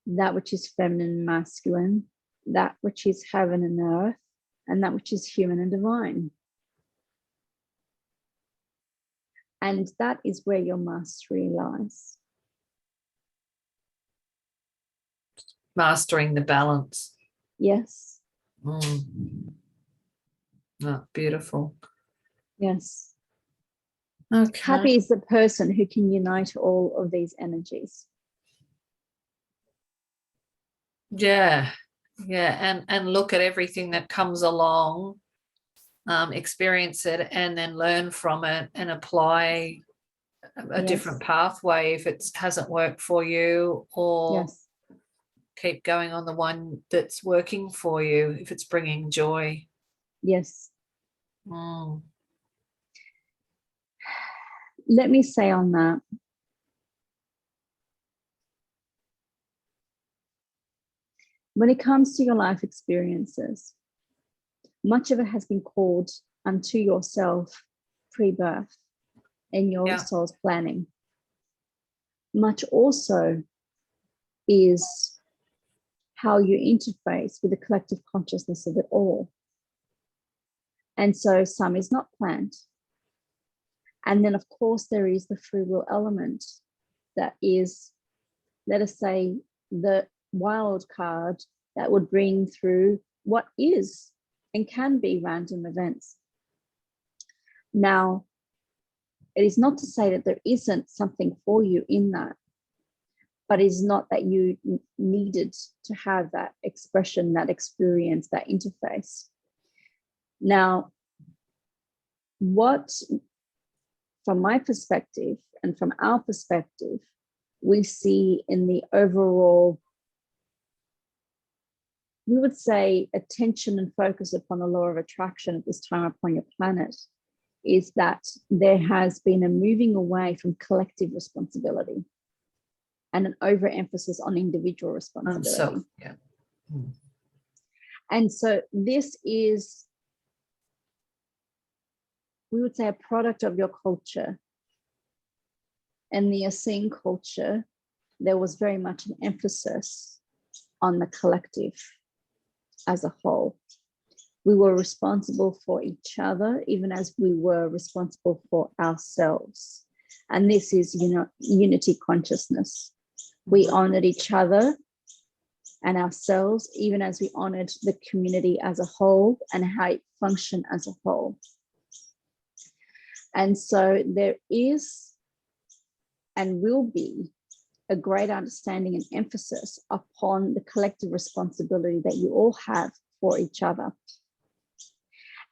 That which is feminine and masculine, that which is heaven and earth, and that which is human and divine. And that is where your mastery lies. Mastering the balance. Yes. Oh, beautiful. Yes. Okay. Happy is the person who can unite all of these energies. Yeah. And look at everything that comes along, experience it, and then learn from it and apply a different pathway if it hasn't worked for you, or keep going on the one that's working for you if it's bringing joy. Yes. let me say on that, when it comes to your life experiences, much of it has been called unto yourself pre-birth in your soul's planning. Much also is how you interface with the collective consciousness of it all. And so some is not planned. And then, of course, there is the free will element that is, let us say, the wild card that would bring through what is and can be random events. Now, it is not to say that there isn't something for you in that, but it's not that you needed to have that expression, that experience, that interface. Now, what, from my perspective and from our perspective, we see in the overall, we would say, attention and focus upon the law of attraction at this time upon your planet, is that there has been a moving away from collective responsibility and an overemphasis on individual responsibility. And so this is, we would say, a product of your culture. In the Essene culture, there was very much an emphasis on the collective as a whole. We were responsible for each other, even as we were responsible for ourselves. And this is, unity consciousness. We honored each other and ourselves, even as we honored the community as a whole and how it functioned as a whole. And so there is and will be a great understanding and emphasis upon the collective responsibility that you all have for each other.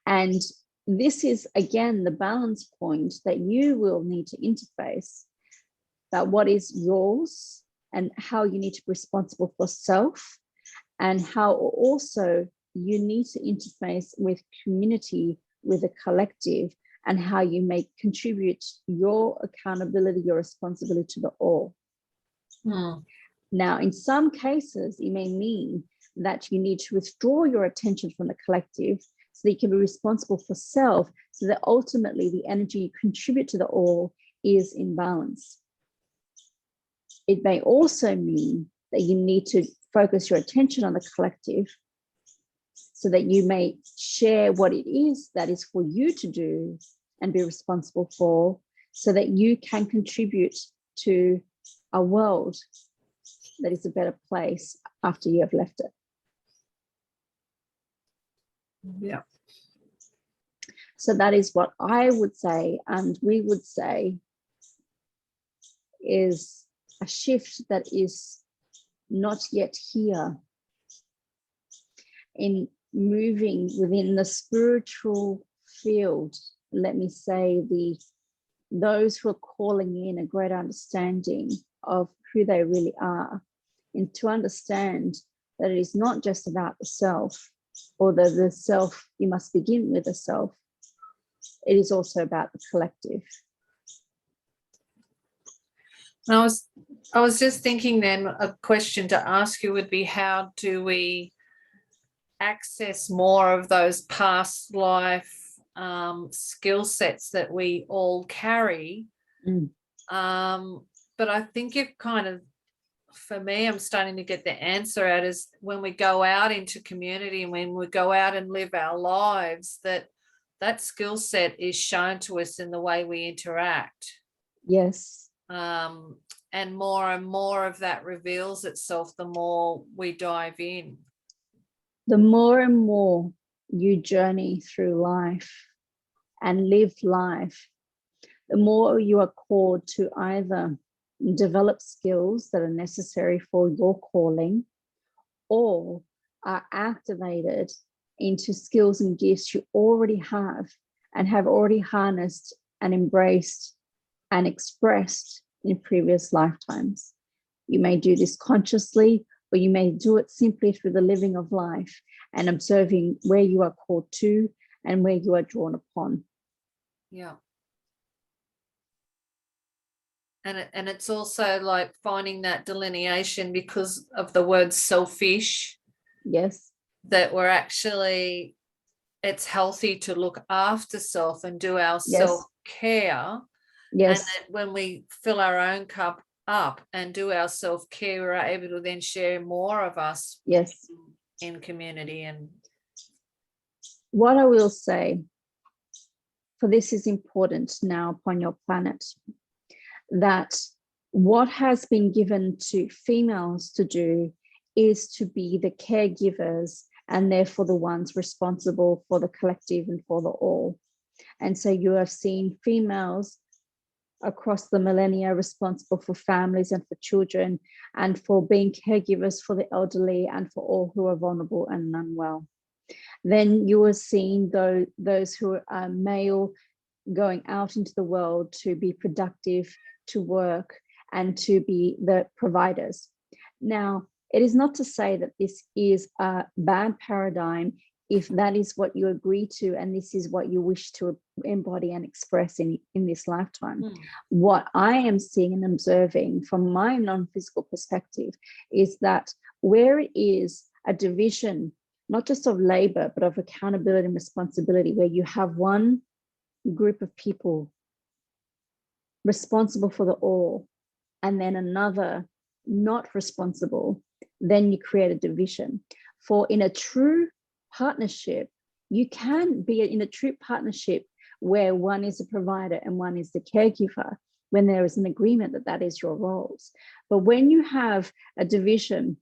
And this is, again, the balance point that you will need to interface about what is yours and how you need to be responsible for self, and how also you need to interface with community, with a collective, and how you may contribute your accountability, your responsibility to the all. Now, in some cases, it may mean that you need to withdraw your attention from the collective so that you can be responsible for self, so that ultimately the energy you contribute to the all is in balance. It may also mean that you need to focus your attention on the collective so that you may share what it is that is for you to do and be responsible for, so that you can contribute to a world that is a better place after you have left it. Yeah. So that is what I would say, and we would say, is a shift that is not yet here in moving within the spiritual field. Let me say, those who are calling in a greater understanding of who they really are, and to understand that it is not just about the self, or the self, you must begin with the self. It is also about the collective. I was just thinking then, a question to ask you would be, how do we access more of those past life skill sets that we all carry? But I think you've kind of, for me, I'm starting to get the answer out is when we go out into community and when we go out and live our lives, that skill set is shown to us in the way we interact. Yes. And more of that reveals itself the more we dive in. The more and more you journey through life and live life, the more you are called to either develop skills that are necessary for your calling, or are activated into skills and gifts you already have and have already harnessed and embraced and expressed in previous lifetimes. You may do this consciously, or you may do it simply through the living of life and observing where you are called to and where you are drawn upon. Yeah. And it's also like finding that delineation because of the word selfish. Yes. That we're actually, it's healthy to look after self and do our Yes. self-care. Yes. And that when we fill our own cup up and do our self-care, we're able to then share more of us. Yes. In community. And what I will say, for this is important now upon your planet, that what has been given to females to do is to be the caregivers and therefore the ones responsible for the collective and for the all. And so you have seen females across the millennia responsible for families and for children and for being caregivers for the elderly and for all who are vulnerable and unwell. Then you are seeing those who are male going out into the world to be productive, to work, and to be the providers. Now, it is not to say that this is a bad paradigm if that is what you agree to and this is what you wish to embody and express in this lifetime. What I am seeing and observing from my non-physical perspective is that where it is a division, not just of labor, but of accountability and responsibility, where you have one group of people responsible for the all and then another not responsible, then you create a division. For in a true partnership, you can be in a true partnership where one is a provider and one is the caregiver, when there is an agreement that that is your roles. But when you have a division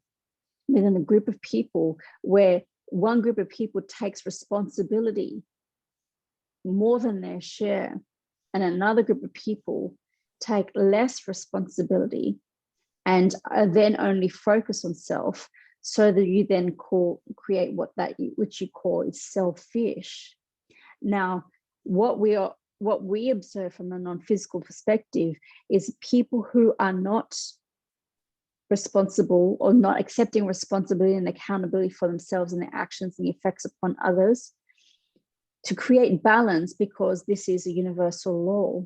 within a group of people where one group of people takes responsibility more than their share and another group of people take less responsibility and then only focus on self, so that you then create which you call is selfish. Now, what we observe from a non-physical perspective is people who are not responsible or not accepting responsibility and accountability for themselves and their actions and the effects upon others, to create balance, because this is a universal law.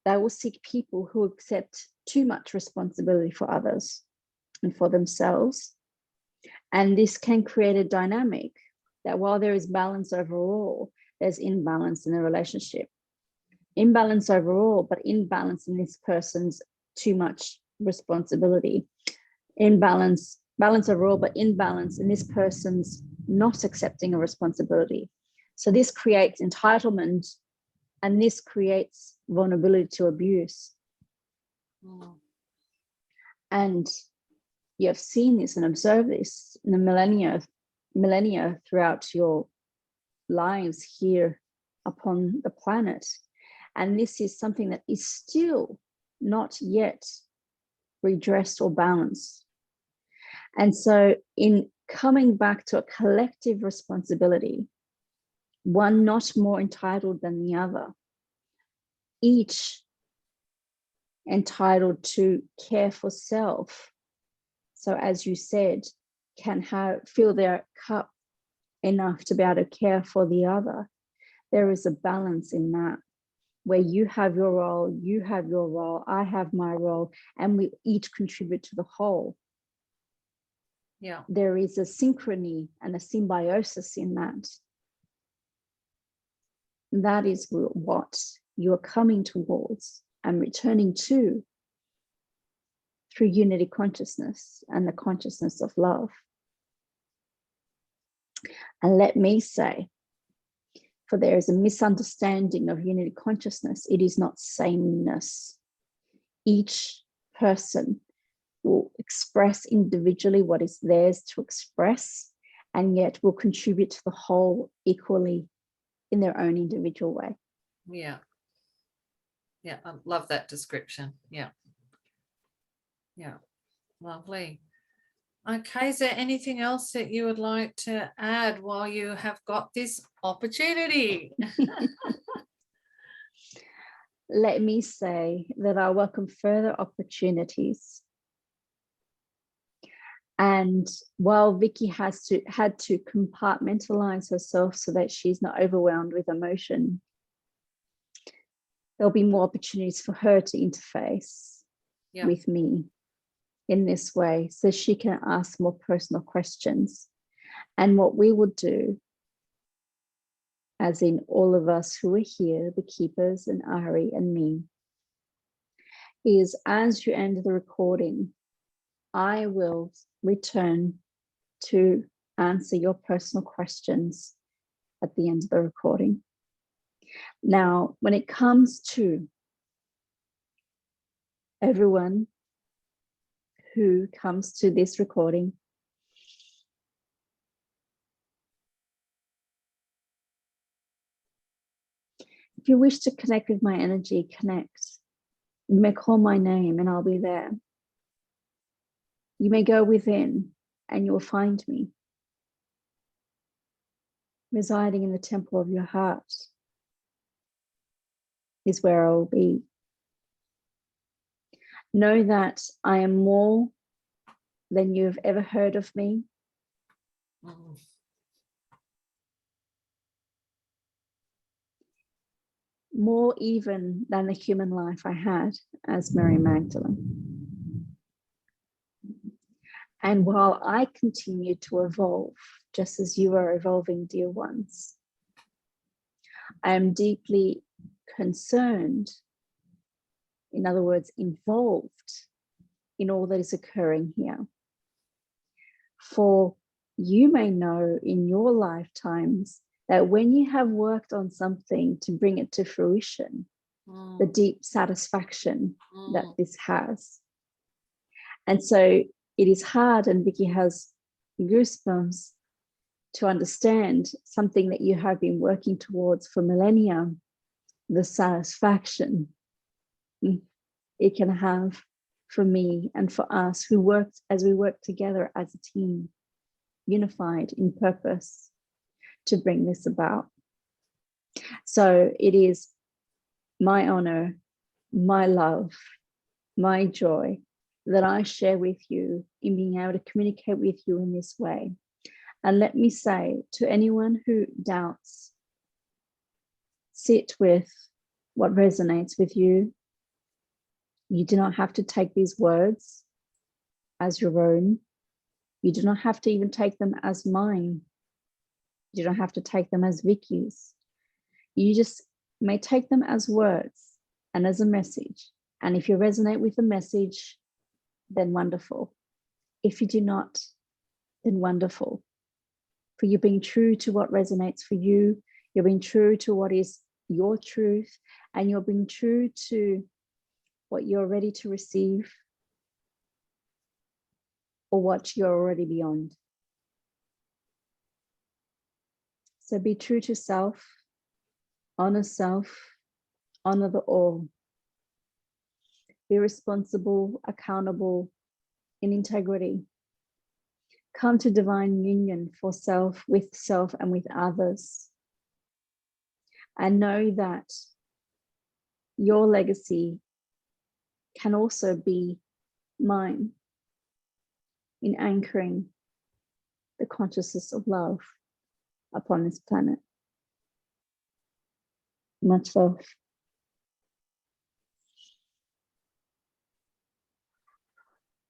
They will seek people who accept too much responsibility for others and for themselves. And this can create a dynamic that while there is balance overall, there's imbalance in the relationship. Imbalance overall, but imbalance in this person's too much responsibility. Balance overall, but imbalance in this person's not accepting a responsibility. So this creates entitlement, and this creates vulnerability to abuse. And you have seen this and observed this in the millennia throughout your lives here upon the planet. And this is something that is still not yet redressed or balanced. And so in coming back to a collective responsibility, one not more entitled than the other, each entitled to care for self. So as you said, can fill their cup enough to be able to care for the other. There is a balance in that, where you have your role, you have your role, I have my role, and we each contribute to the whole. Yeah. There is a synchrony and a symbiosis in that. That is what you are coming towards and returning to through unity consciousness and the consciousness of love. And let me say, for there is a misunderstanding of unity consciousness. It is not sameness. Each person will express individually what is theirs to express, and yet will contribute to the whole equally in their own individual way. Yeah. Yeah, I love that description. Yeah. Yeah, lovely. Okay, is there anything else that you would like to add while you have got this opportunity? Let me say that I welcome further opportunities. And while Vicky had to compartmentalize herself so that she's not overwhelmed with emotion, there'll be more opportunities for her to interface with me in this way, so she can ask more personal questions. And what we will do, as in all of us who are here, the keepers and Ariy and me, is as you end the recording, I will return to answer your personal questions at the end of the recording. Now, when it comes to everyone who comes to this recording, if you wish to connect with my energy, connect. You may call my name and I'll be there. You may go within and you will find me, residing in the temple of your heart is where I will be. Know that I am more than you've ever heard of me. More even than the human life I had as Mary Magdalene. And while I continue to evolve, just as you are evolving, dear ones, I am deeply concerned, in other words, involved in all that is occurring here. For you may know in your lifetimes that when you have worked on something to bring it to fruition, the deep satisfaction that this has. And so it is hard, and Vicky has goosebumps, to understand something that you have been working towards for millennia, the satisfaction it can have for me and for us who worked as we work together as a team, unified in purpose to bring this about. So it is my honor, my love, my joy that I share with you in being able to communicate with you in this way. And let me say to anyone who doubts, sit with what resonates with you. You do not have to take these words as your own. You do not have to even take them as mine. You don't have to take them as Vicky's. You just may take them as words and as a message. And if you resonate with the message, then wonderful. If you do not, then wonderful. For you're being true to what resonates for you. You're being true to what is your truth. And you're being true to what you're ready to receive or what you're already beyond. So be true to self, honor the all. Be responsible, accountable, in integrity. Come to divine union for self, with self and with others. And know that your legacy can also be mine in anchoring the consciousness of love upon this planet. Much love.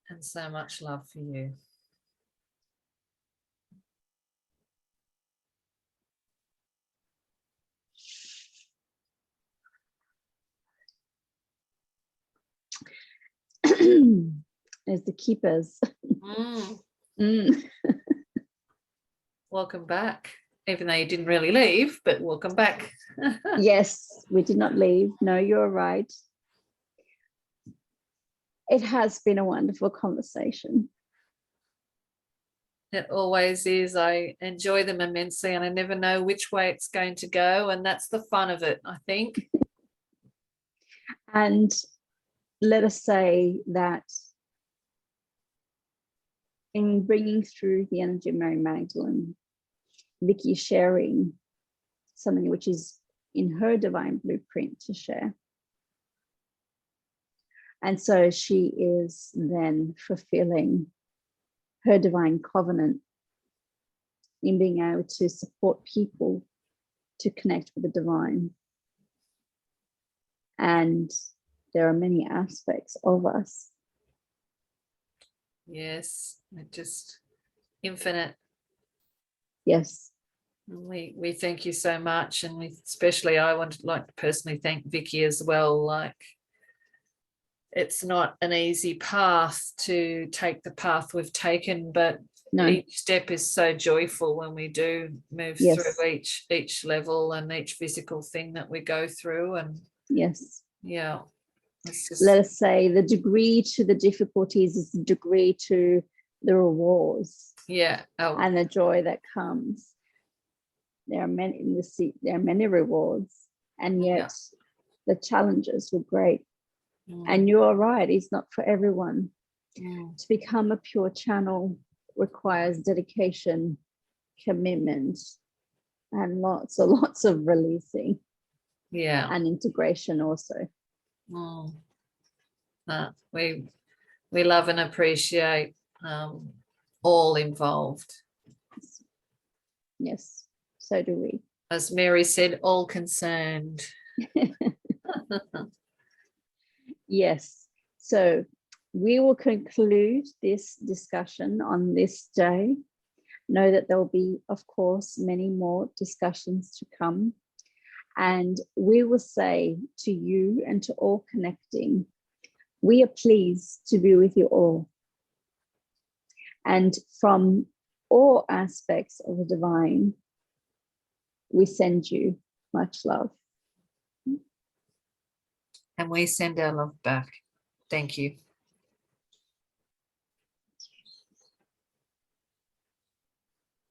And so much love for you. As the keepers. Welcome back, even though you didn't really leave, but welcome back. Yes, we did not leave. No, you're right. It has been a wonderful conversation. It always is. I enjoy them immensely, and I never know which way it's going to go, and that's the fun of it, I think. And let us say that in bringing through the energy of Mary Magdalene, Vicky is sharing something which is in her divine blueprint to share. And so she is then fulfilling her divine covenant in being able to support people to connect with the divine. And there are many aspects of us. Yes, it just infinite. Yes. We thank you so much, and especially I would like to personally thank Vicky as well. Like, it's not an easy path to take the path we've taken, but each step is so joyful when we do move through each level and each physical thing that we go through. And yeah, it's just, let us say the degree to the difficulties is the degree to the rewards. And the joy that comes. There are many rewards, and yet the challenges were great. And you are right, it's not for everyone. To become a pure channel requires dedication, commitment, and lots of releasing. And integration also. We love and appreciate all involved. Yes, so do we. As Mary said, all concerned. Yes. So we will conclude this discussion on this day. Know that there will be, of course, many more discussions to come. And we will say to you and to all connecting, we are pleased to be with you all. And from all aspects of the divine, we send you much love. And we send our love back. Thank you.